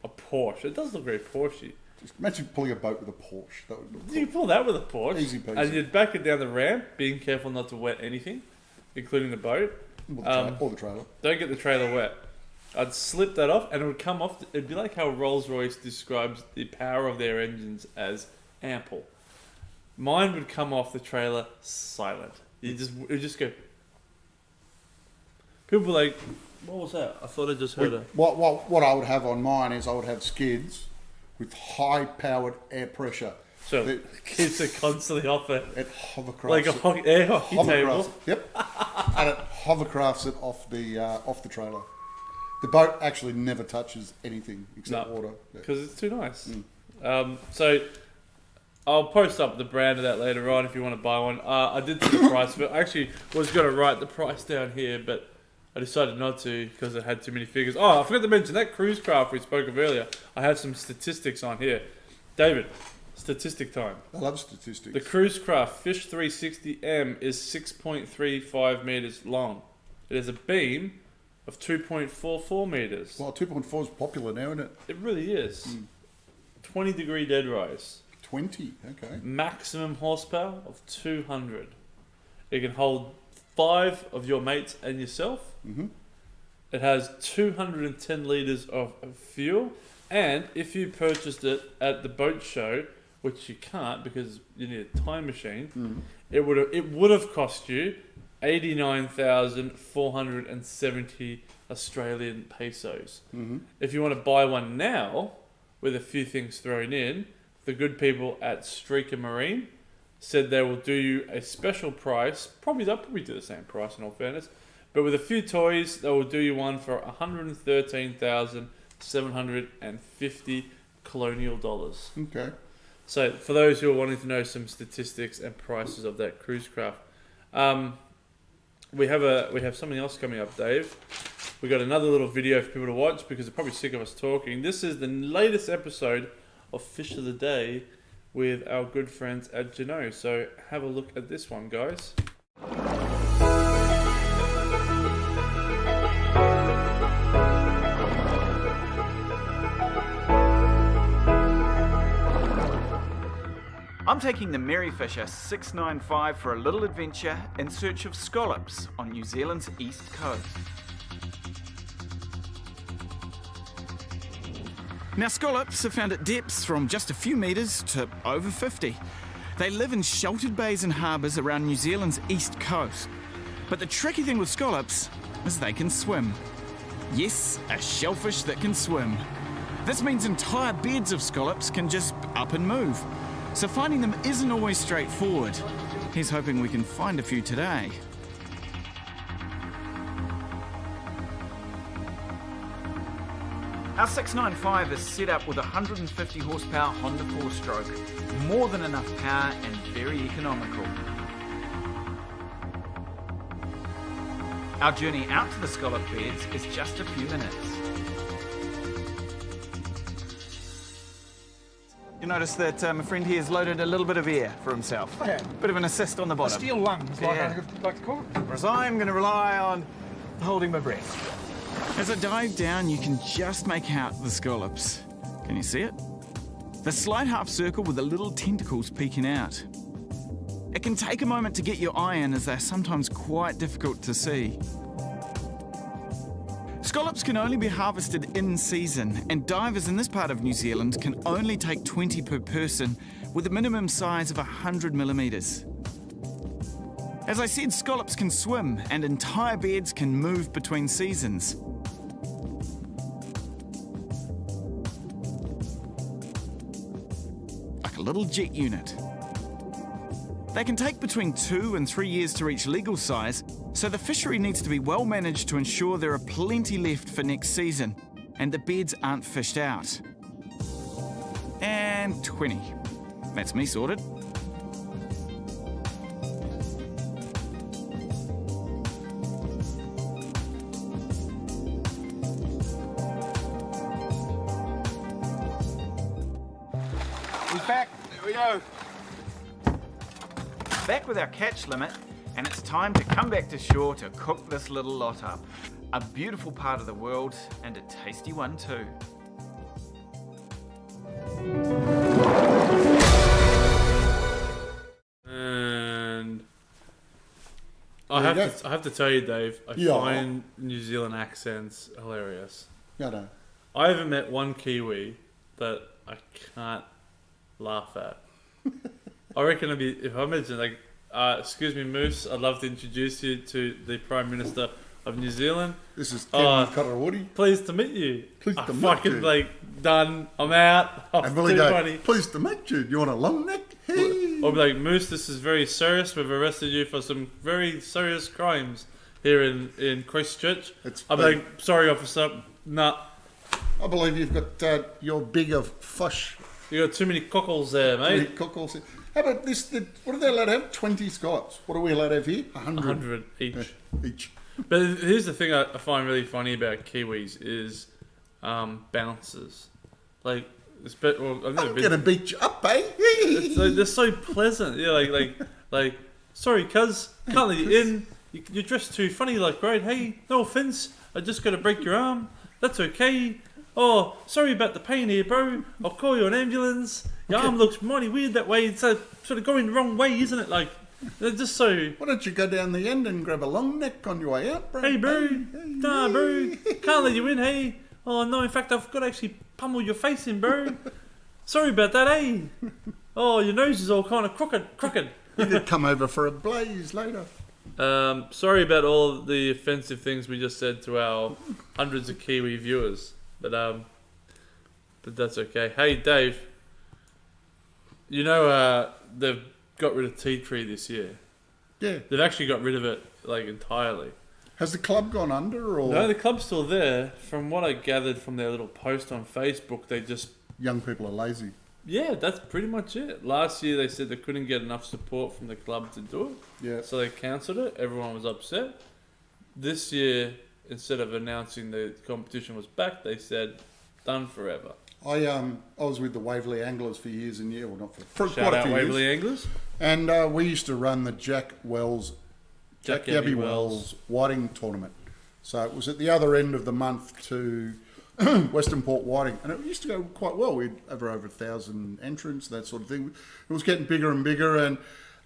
A Porsche. It does look very Porsche. Just imagine pulling a boat with a Porsche. That would look You cool. can pull that with a Porsche. Easy peasy. And you'd back it down the ramp, being careful not to wet anything, including the boat. Or the trailer. Don't get the trailer wet. I'd slip that off, and it would come off. It'd be like how Rolls-Royce describes the power of their engines as ample. Mine would come off the trailer silent. It'd just go. People were like, "What was that?" I thought I just heard a. What I would have on mine is I would have skids with high-powered air pressure. So The- kids are constantly off it, It hovercrafts like a air hockey table. hovercrafts. Yep. And it hovercrafts it off the trailer. The boat actually never touches anything except No. water. Yeah. Because it's too nice. So I'll post up the brand of that later on if you want to buy one. I did see the price of it. I actually was going to write the price down here, but I decided not to because it had too many figures. Oh, I forgot to mention that cruise craft we spoke of earlier. I have some statistics on here. David, statistic time. I love statistics. The cruise craft Fish 360M is 6.35 meters long. It has a beam of 2.44 meters. Well, 2.4 is popular now, isn't it? It really is. 20-degree dead rise. 20. Okay. Maximum horsepower of 200. It can hold 5 of your mates and yourself. Mhm. It has 210 litres of fuel. And if you purchased it at the boat show, which you can't because you need a time machine, it would have cost you 89,470 Australian pesos. If you want to buy one now, with a few things thrown in, the good people at Streaker Marine said they will do you a special price. They'll probably do the same price in all fairness, but with a few toys, they will do you one for 113,750 colonial dollars. Okay. So for those who are wanting to know some statistics and prices of that cruise craft, we have something else coming up, Dave. We got another little video for people to watch because they're probably sick of us talking. This is the latest episode of Fish of the Day with our good friends at Jeanneau. So have a look at this one, guys. I'm taking the Merryfisher 695 for a little adventure in search of scallops on New Zealand's east coast. Now, scallops are found at depths from just a few metres to over 50. They live in sheltered bays and harbours around New Zealand's east coast. But the tricky thing with scallops is they can swim. Yes, a shellfish that can swim. This means entire beds of scallops can just up and move. So finding them isn't always straightforward. Here's hoping we can find a few today. Our 695 is set up with a 150 horsepower Honda 4-stroke. More than enough power and very economical. Our journey out to the scallop beds is just a few minutes. You notice that my friend here has loaded a little bit of air for himself. Yeah. Bit of an assist on the bottom. Steel lungs, like Yeah. I like to call it. Whereas I'm going to rely on holding my breath. As I dive down, you can just make out the scallops. Can you see it? The slight half circle with the little tentacles peeking out. It can take a moment to get your eye in, as they're sometimes quite difficult to see. Scallops can only be harvested in season, and divers in this part of New Zealand can only take 20 per person, with a minimum size of 100 millimetres. As I said, scallops can swim, and entire beds can move between seasons. Like a little jet unit. They can take between 2 and 3 years to reach legal size, so the fishery needs to be well managed to ensure there are plenty left for next season, and the beds aren't fished out. And 20. That's me sorted. He's back. There we go. Back with our catch limit, and it's time to come back to shore to cook this little lot up. A beautiful part of the world, and a tasty one too. And There you go. I have to tell you, Dave, I Yeah. find New Zealand accents hilarious. I know. I haven't met one Kiwi that I can't laugh at. I reckon if I mention like, excuse me, Moose, I'd love to introduce you to the Prime Minister of New Zealand. This is Kevin Karawori. Pleased to meet you. Pleased I to meet fucking you. like done. I'm out. I'm And Billy too go, funny. pleased to meet you. Do you want a long neck? Hey. I'll be like, Moose, this is very serious. We've arrested you for some very serious crimes here in Christchurch. I'll be like, sorry, officer. Nah, I believe you've got your bigger fish. you got too many cockles there, mate. Cockles. How about this? What are they allowed to have? 20 scallops. What are we allowed to have here? 100. 100 each. Yeah, each. But here's the thing I find really funny about Kiwis is bouncers. Like, I've never I'm been. going to beat you up, eh? It's like, they're so pleasant. Yeah, like, sorry, cuz, can't let you in. You're dressed too funny, like, right? Hey, no offense. I just got to break your arm. That's okay. Oh, sorry about the pain here, bro. I'll call you an ambulance. Your arm looks mighty weird that way. It's sort of going the wrong way, isn't it? Like, they're just so. Why don't you go down the end and grab a long neck on your way out, bro? Hey, bro. Hey, Nah, bro. Can't let you in, hey. Oh, no, in fact, I've got to actually pummel your face in, bro. Sorry about that, eh? Oh, your nose is all kind of crooked. You could come over for a blaze later. Sorry about all the offensive things we just said to our hundreds of Kiwi viewers, but that's okay. Hey, Dave, you know they've got rid of tea tree this year. Yeah. They've actually got rid of it like entirely. Has the club gone under, or No, the club's still there. From what I gathered from their little post on Facebook, they just young people are lazy? yeah, that's pretty much it. Last year they said they couldn't get enough support from the club to do it. Yeah. So they cancelled it. Everyone was upset. This year, instead of announcing the competition was back, they said done forever. I was with the Waverley Anglers for years and years. Well, not for Shout quite a out few Waverley years. Anglers. And we used to run the Jack Jack Gabby Gabby Wells Whiting tournament. So it was at the other end of the month to Western Port Whiting, and it used to go quite well. We'd have over 1,000 entrants, that sort of thing. It was getting bigger and bigger,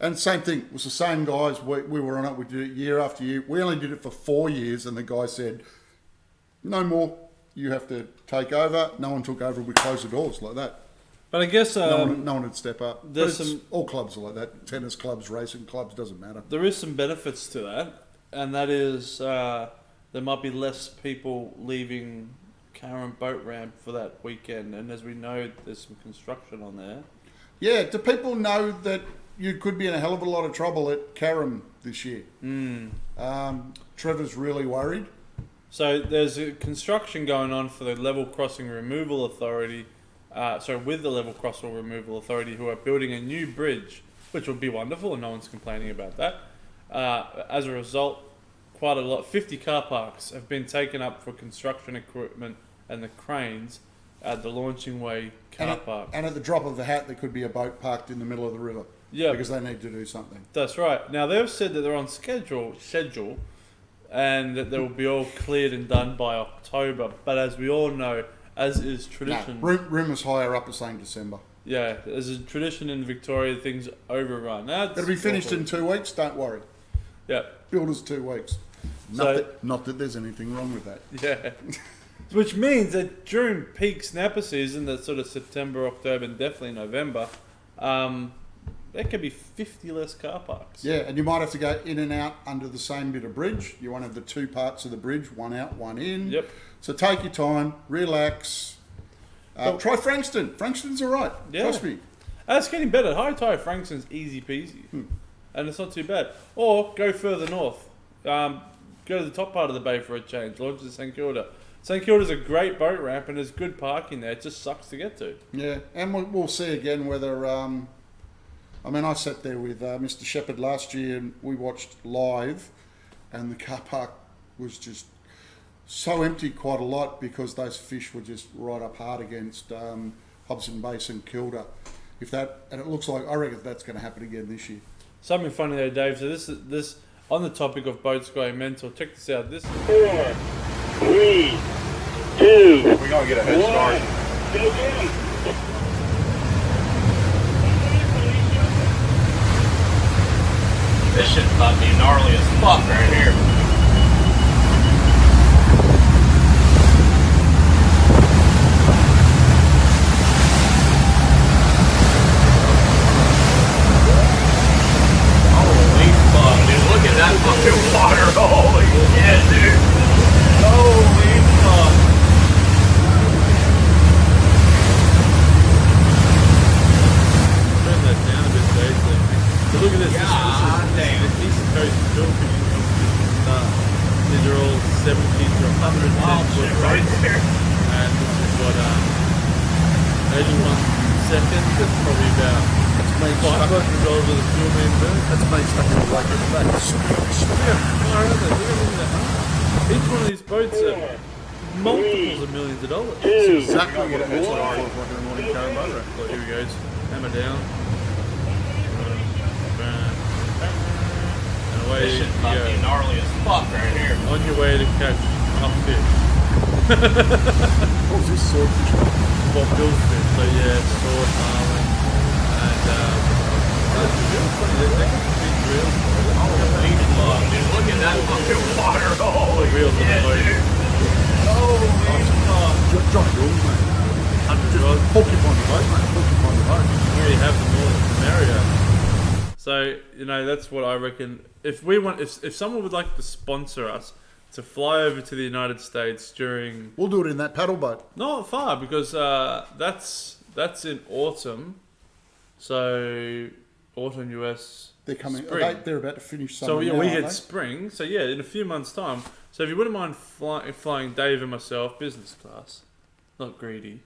and same thing. It was the same guys. We were on it. We did it year after year. We only did it for 4 years, and the guy said, "No more. You have to take over." No one took over. We closed the doors like that. But I guess No one would step up. there's But it's- some- all clubs are like that. Tennis clubs, racing clubs, doesn't matter. there is some benefits to that, and that is there might be less people leaving Carrum Boat Ramp for that weekend, and as we know, there's some construction on there. Yeah, do people know that you could be in a hell of a lot of trouble at Carrum this year? Trevor's really worried. So there's a construction going on for the Level Crossing Removal Authority, with the Level Crossing Removal Authority, who are building a new bridge, which will be wonderful, and no one's complaining about that. As a result, quite a lot, 50 car parks have been taken up for construction equipment and the cranes at the Launching Way car park. And at the drop of the hat, there could be a boat parked in the middle of the river. Yeah. Because they need to do something. That's right. Now they've said that they're on schedule, and that they will be all cleared and done by October. But as we all know, as is tradition, Rumours higher up are saying December. yeah, as is tradition in Victoria, things overrun. That's It'll be finished awful. in 2 weeks, don't worry. Yeah, Builders 2 weeks. So- Not that there's anything wrong with that. yeah. Which means that during peak snapper season, that's sort of September, October, and definitely November, there could be 50 less car parks. Yeah, and you might have to go in and out under the same bit of bridge. You won't have the two parts of the bridge, one out, one in. Yep. So take your time, relax. Try Frankston. Frankston's all right. Yeah. Trust me. It's getting better. High Tide Frankston's easy peasy. And it's not too bad. Or go further north. Go to the top part of the bay for a change. Launch to St Kilda. St Kilda's a great boat ramp and there's good parking there. It just sucks to get to. Yeah, and we'll see again whether. I sat there with Mr. Shepherd last year and we watched live, and the car park was just so empty quite a lot because those fish were just right up hard against Hobson Bay St Kilda. And it looks like, I reckon that's going to happen again this year. Something funny though, Dave. So this on the topic of boats going mental. Check this out. This 4, 3, 2. We're gonna get a head start. This shit's about to be gnarly as fuck right here. Holy fuck, dude. Look at that fucking water. Holy shit, dude. Holy fuck. turn that down a bit, Dave. So look at this. This is East Coast film fishing competition start. These are all 70 to 110 foot Right boats. there. And this is what 81 seconds. That's probably about $500 of the fuel being burned. That's me stuck in the lake at the back. Each one of these boats are multiples of millions of dollars. Exactly what it looks like at 4 o'clock in the morning, Carrum Boat Ramp. So here we go. Hammer down. And away This you shit's about to be go. gnarly as fuck right here. On your way to catch up fish. What was this swordfish? What Bill's fish. So yeah, sword, marlin, and that's really funny. They got big reels. Holy fuck, dude. Look at that fucking water. Holy Reels on the shit, boat. dude. Holy fuck. Johnny Gould's, mate. $100. Porcupine the boat, mate. Porcupine the boat. We already have them all in Mario. So, that's what I reckon. If someone would like to sponsor us to fly over to the United States during We'll do it in that paddle boat. not far because that's in autumn. So autumn US. They're coming. Spring. They're about to finish summer. So yeah, now, we aren't hit they? spring. So yeah, in a few months' time. So if you wouldn't mind flying Dave and myself business class, not greedy.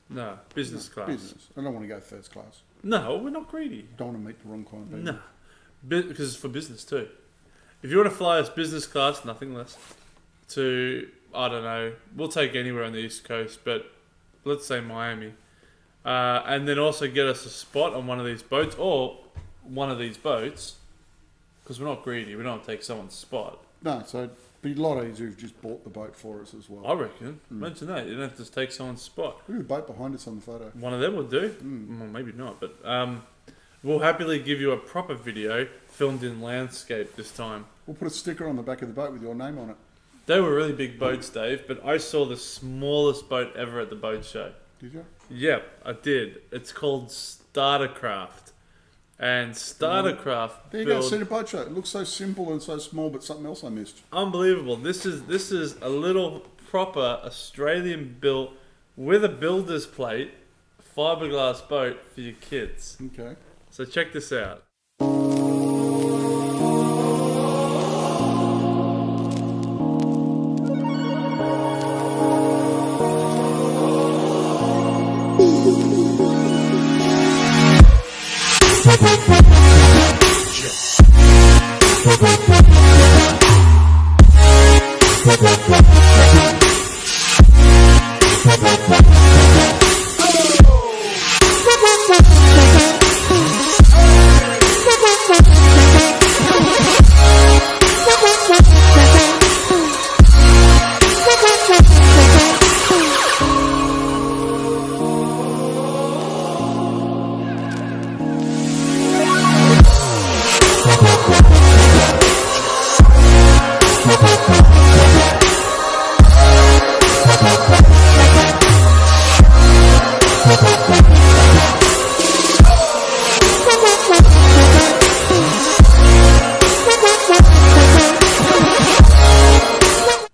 No, business class. Business. I don't want to go first class. No, we're not greedy. Don't want to meet the wrong kind of people. No, because it's for business too. If you want to fly us business class, nothing less, to, I don't know, we'll take anywhere on the East Coast, but let's say Miami. And then also get us a spot on one of these boats, because we're not greedy. We don't take someone's spot. No, so be a lot easier if you just bought the boat for us as I well. reckon. Imagine that. You don't have to take someone's spot. Look at the boat behind us on the photo. One of them would do. Well, maybe not, but we'll happily give you a proper video filmed in landscape this time. We'll put a sticker on the back of the boat with your name on it. They were really big boats, Dave, but I saw the smallest boat ever at the boat show. Did you? Yep, I did. It's called Startercraft. And Startercraft There you go. See the boat show. It looks so simple and so small, but something else I missed. Unbelievable. This is a little proper Australian built with a builder's plate fiberglass boat for your kids. Okay. So check this out.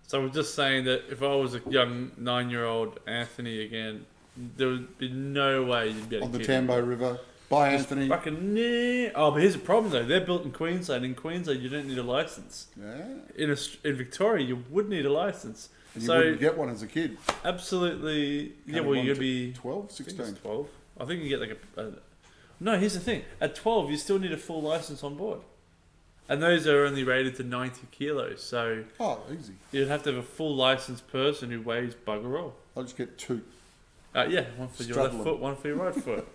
So we're just saying that if I was a young 9-year-old Anthony again, there would be no way you'd be able On to the keep Tambo River. By Anthony. fucking oh, but here's the problem though. They're built in Queensland. In Queensland, you don't need a license. Yeah. In Victoria, you would need a license. And you So wouldn't get one as a kid. absolutely, yeah. Only Well, one you're to gonna be 12, I think 16. it's 12. I think you get like a. No, here's the thing. At 12, you still need a full license on board, and those are only rated to 90 kilos. So Oh, easy. you'd have to have a full licensed person who weighs bugger all. I'll just get 2. Yeah, one for your Straddle left them. foot, one for your right foot.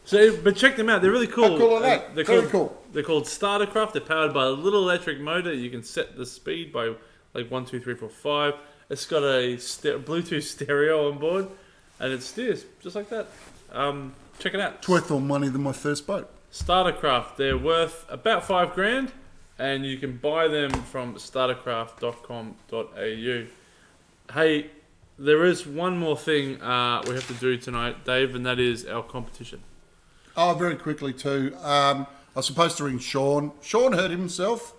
So, but check them out. They're really cool. How cool are they? They're Very called, cool. They're called Startercraft. They're powered by a little electric motor. You can set the speed by like 1, 2, 3, 4, 5. It's got a Bluetooth stereo on board, and it steers just like that. Check it out. It's worth more money than my first boat. Startercraft. They're worth about $5,000, and you can buy them from startercraft.com.au. Hey, there is one more thing we have to do tonight, Dave, and that is our competition. Oh, very quickly too. I was supposed to ring Sean. Sean hurt himself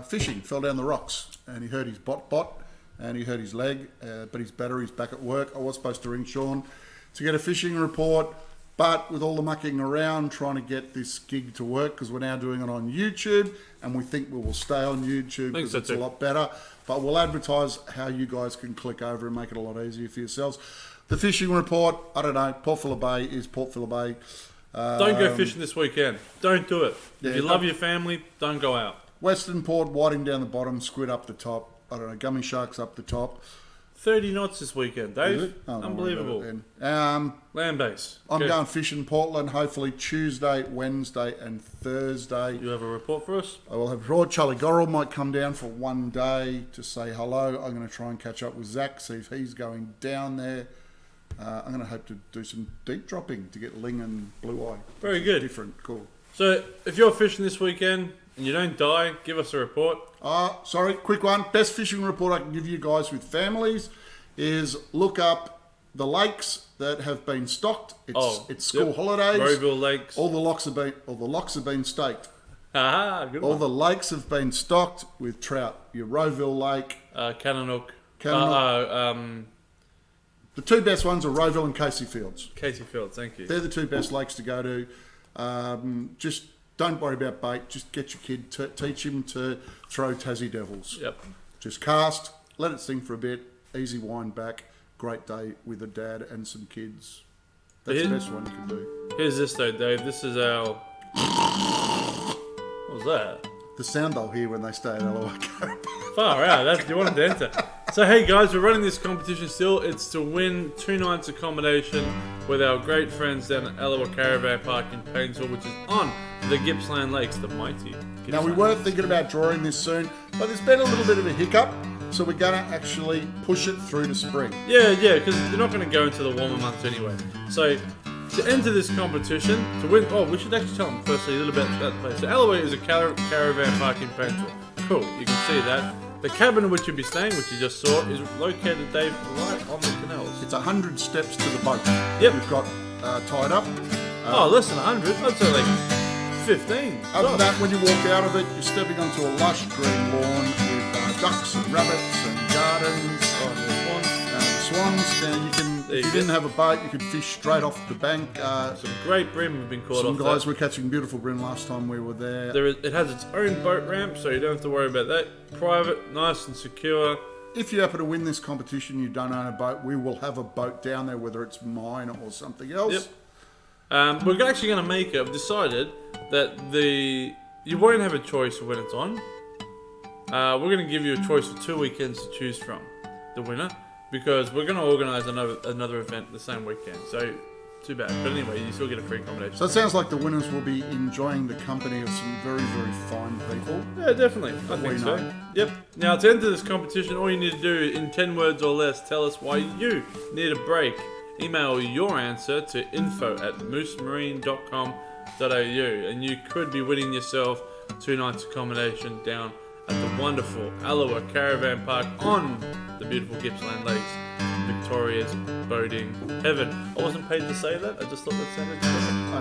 fishing, fell down the rocks, and he hurt his bot, and he hurt his leg, but his battery's back at work. I was supposed to ring Sean to get a fishing report, but with all the mucking around trying to get this gig to work, because we're now doing it on YouTube, and we think we will stay on YouTube because it's a lot better. But we'll advertise how you guys can click over and make it a lot easier for yourselves. The fishing report, I don't know, Port Phillip Bay is Port Phillip Bay. Don't go fishing this weekend. Don't do it. Yeah, if you love your family, don't go out. Western Port, whiting down the bottom, squid up the top. I don't know, gummy sharks up the top. 30 knots this weekend, Dave. Is it? Oh, don't worry about Unbelievable. it then. Land base. I'm Okay. going fishing Portland, hopefully Tuesday, Wednesday and Thursday. You have a report for us? I will have Rod. Charlie Gorrell might come down for one day to say hello. I'm going to try and catch up with Zach, see if he's going down there. I'm going to hope to do some deep dropping to get ling and blue eye. Very good. Different, cool. So, if you're fishing this weekend and you don't die, give us a report. Sorry, quick one. Best fishing report I can give you guys with families is look up the lakes that have been stocked. It's school holidays. Rowville Lakes. All the locks have been staked. Aha, good All one. the lakes have been stocked with trout. Your Rowville Lake. Cannonook. The two best ones are Rowville and Casey Fields. Casey Fields, thank you. They're the two best lakes to go to. Just don't worry about bait. Just get your kid, teach him to throw Tassie Devils. Yep. Just cast, let it sing for a bit, easy wind back, great day with a dad and some kids. That's the best one you can do. Here's this though, Dave. This is our... What was that? The sound they'll hear when they stay at LOI. Far out. You wanted to enter. So hey guys, we're running this competition still. It's to win 2 nights accommodation with our great friends down at Allawa Caravan Park in Painesville, which is on the Gippsland Lakes, the mighty Gippsland. Now, we were thinking about drawing this soon, but there's been a little bit of a hiccup, so we're going to actually push it through to spring. Yeah, because they're not going to go into the warmer months anyway. So, to enter this competition, to win... Oh, we should actually tell them firstly a little bit about the place. So, Allawa is a caravan park in Painesville. Cool, you can see that. The cabin in which you'll be staying, which you just saw, is located, Dave, right on the canals. It's 100 steps to the boat. Yep. We've got tied up. Less than 100. I'd say like 15. Other than that, when you walk out of it, you're stepping onto a lush green lawn with ducks and rabbits and gardens. Swans. Now you can, if you didn't have a boat, you could fish straight off the bank. Some great bream have been caught off. Some guys were catching beautiful bream last time we were there. It has its own boat ramp, so you don't have to worry about that. Private, nice and secure. If you happen to win this competition, you don't own a boat, we will have a boat down there, whether it's mine or something else. Yep. We're actually going to make it. I've decided that you won't have a choice when it's on. We're going to give you a choice of 2 weekends to choose from, the winner, because we're going to organise another event the same weekend. So, too bad. But anyway, you still get a free accommodation. So it sounds like the winners will be enjoying the company of some very, very fine people. Yeah, definitely. I think so. Yep. Now, to enter this competition, all you need to do, in 10 words or less, tell us why you need a break. Email your answer to info@moosemarine.com.au, and you could be winning yourself 2 nights accommodation down at the wonderful Allawa Caravan Park on the beautiful Gippsland Lakes, Victoria's boating heaven. I wasn't paid to say that. I just thought that sounded good. I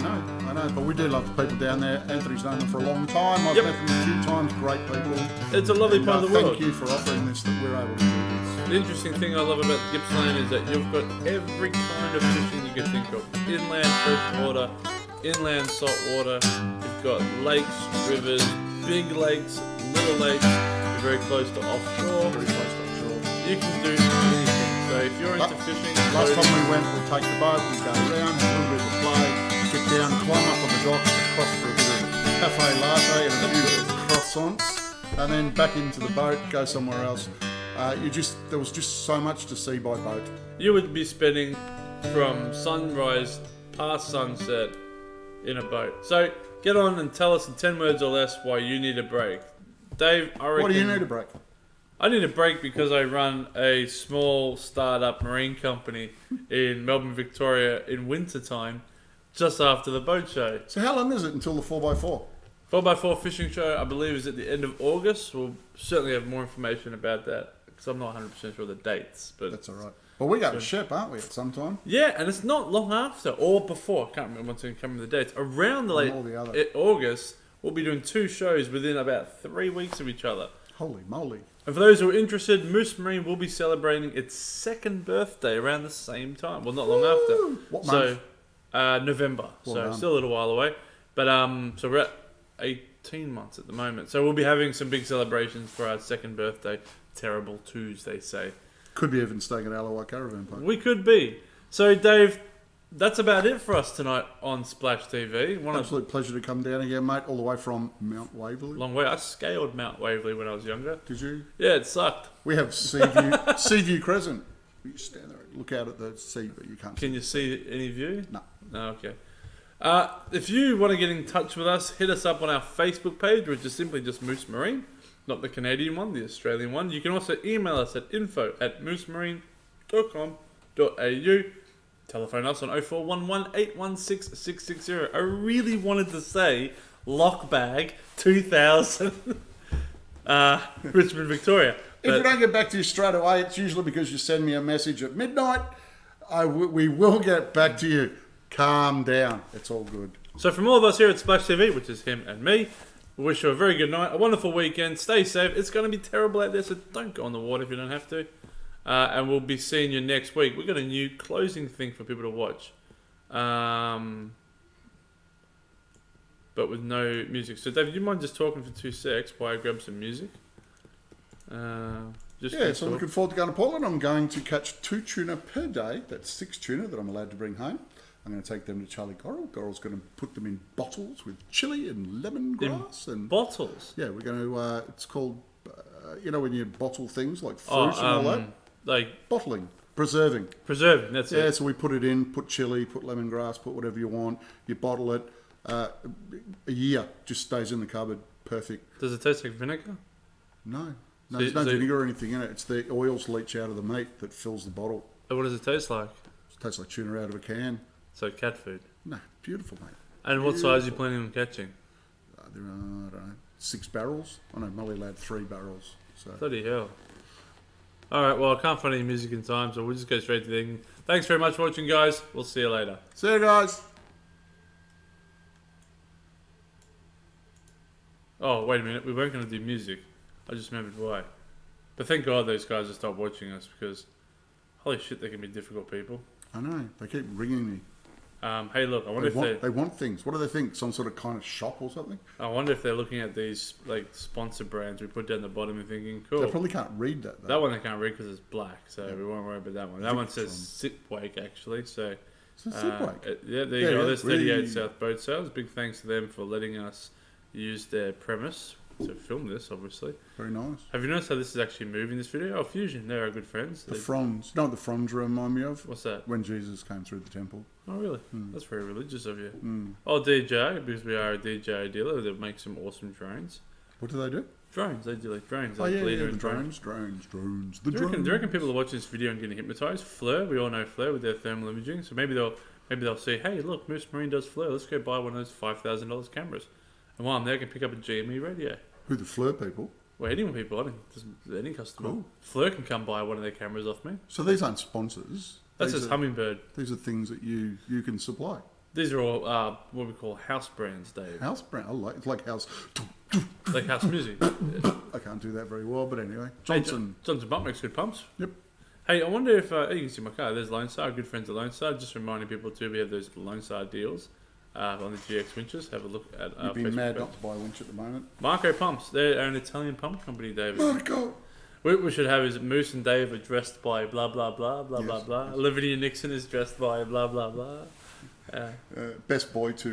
know, but we do love the people down there. Anthony's known them for a long time. I've met them a few times. Great people. It's a lovely part of the world. Thank you for offering this, that we're able to do this. The interesting thing I love about Gippsland is that you've got every kind of fishing you can think of. Inland freshwater, inland saltwater. You've got lakes, rivers, big lakes, little lakes. You're very close to offshore. You can do anything. So if you're into fishing... Last time we went, we'd take the boat, we'd go around, have a little bit of play, get down, climb up on the docks, across for a bit of cafe latte and a few croissants, and then back into the boat, go somewhere else. There was just so much to see by boat. You would be spending from sunrise past sunset in a boat. So get on and tell us in 10 words or less why you need a break. Dave, I reckon... Why do you need a break? I need a break because I run a small startup marine company in Melbourne, Victoria in wintertime, just after the boat show. So how long is it until the 4x4? 4x4 fishing show, I believe, is at the end of August. We'll certainly have more information about that because I'm not 100% sure of the dates. But that's all right. Well, we go to Shep, aren't we, at some time? Yeah, and it's not long after or before. I can't remember what's going to come in the dates. Around the late August, we'll be doing 2 shows within about 3 weeks of each other. Holy moly. And for those who are interested, Moose Marine will be celebrating its 2nd birthday around the same time. Well, not long after. What month? November. So still a little while away. But so we're at 18 months at the moment. So we'll be having some big celebrations for our 2nd birthday. Terrible twos, they say. Could be even staying at Allawa Caravan Park. We could be. So, Dave, that's about it for us tonight on Splash TV. Absolute pleasure to come down here, mate, all the way from Mount Waverley. Long way. I scaled Mount Waverley when I was younger. Did you? Yeah, it sucked. We have Seaview Crescent. You stand there, look out at the sea, but you can't Can you see any view? No. No, okay. If you want to get in touch with us, hit us up on our Facebook page, which is simply just Moose Marine. Not the Canadian one, the Australian one. You can also email us at info@moosemarine.com.au. Telephone us on 0411 816 660. I really wanted to say Lockbag 2000 Richmond, Victoria. If we don't get back to you straight away, it's usually because you send me a message at midnight. We will get back to you. Calm down. It's all good. So from all of us here at Splash TV, which is him and me, we wish you a very good night, a wonderful weekend. Stay safe. It's going to be terrible out there, so don't go on the water if you don't have to. And we'll be seeing you next week. We've got a new closing thing for people to watch. But with no music. So, David, do you mind just talking for 2 secs while I grab some music? So looking forward to going to Portland. I'm going to catch 2 tuna per day. That's 6 tuna that I'm allowed to bring home. I'm going to take them to Charlie Coral. Coral's going to put them in bottles with chili and lemongrass. Bottles? Yeah, we're going to, it's called, when you bottle things like fruit and all that? Like bottling. Preserving. Preserving, that's Yeah, it. so we put it in, put chili, put lemongrass, put whatever you want. You bottle it. A year, just stays in the cupboard. Perfect. Does it taste like vinegar? No, So- there's no so- vinegar or anything in it. It's the oils leach out of the meat that fills the bottle. And what does it taste like? It tastes like tuna out of a can. So cat food. No, beautiful, mate. And what size are you planning on catching? There are, I don't know, 6 barrels. I know Molly had 3 barrels. So Bloody hell. Alright, well, I can't find any music in time, so we'll just go straight to the thing. Thanks very much for watching, guys. We'll see you later. see you guys. Oh, wait a minute. We weren't going to do music. I just remembered why. But thank God those guys have stopped watching us because, holy shit, they can be difficult people. I know. They keep ringing me. Hey, look, I wonder They want things. What do they think? Some sort of kind of shop or something? I wonder if they're looking at these like sponsor brands we put down the bottom and thinking, cool. They probably can't read that, though. That one they can't read because it's black, so we won't worry about that one. That one says Sipwake actually, so It's a Sipwake. yeah, there you Yeah, go. yeah, There's 38 really- South Boat Sales. Big thanks to them for letting us use their premise to film this. Obviously, Very nice. have you noticed how this is actually moving this video? Oh, Fusion, they're our good friends. The fronds. You know what the fronds remind me of? What's that? When Jesus came through the temple. Oh, really? That's very religious of you. Oh, DJ, because we are a DJI dealer that makes some awesome drones. What do they do? Drones, they do like drones. Oh, like yeah, leader the and drones. The Do you reckon people are watching this video and getting hypnotised? Fleur, we all know Fleur with their thermal imaging, so maybe they'll see, hey, look, Moose Marine does Fleur. Let's go buy one of those $5,000 cameras. And while I'm there, I can pick up a GME radio. Who, the Fleur people? Well, any people, I don't just any customer. Cool. Fleur can come buy one of their cameras off me. So these aren't sponsors. That's These just are- Hummingbird. These are things that you can supply. These are all what we call house brands, Dave. House brand. I like, it's like house. Like house music. I can't do that very well, but anyway. Johnson. Hey, Johnson Pump makes good pumps. Yep. Hey, I wonder if you can see my car. There's Lone Star, good friends at Lone Star. Just reminding people too, we have those Lone Star deals on the GX winches. Have a look at our You'd be Facebook mad page. not to buy a winch at the moment. Marco Pumps. They're an Italian pump company, David. Marco. What we should have is Moose and Dave are dressed by blah blah blah blah blah Yes, blah. Lavinia Nixon is dressed by blah blah blah. Best boy to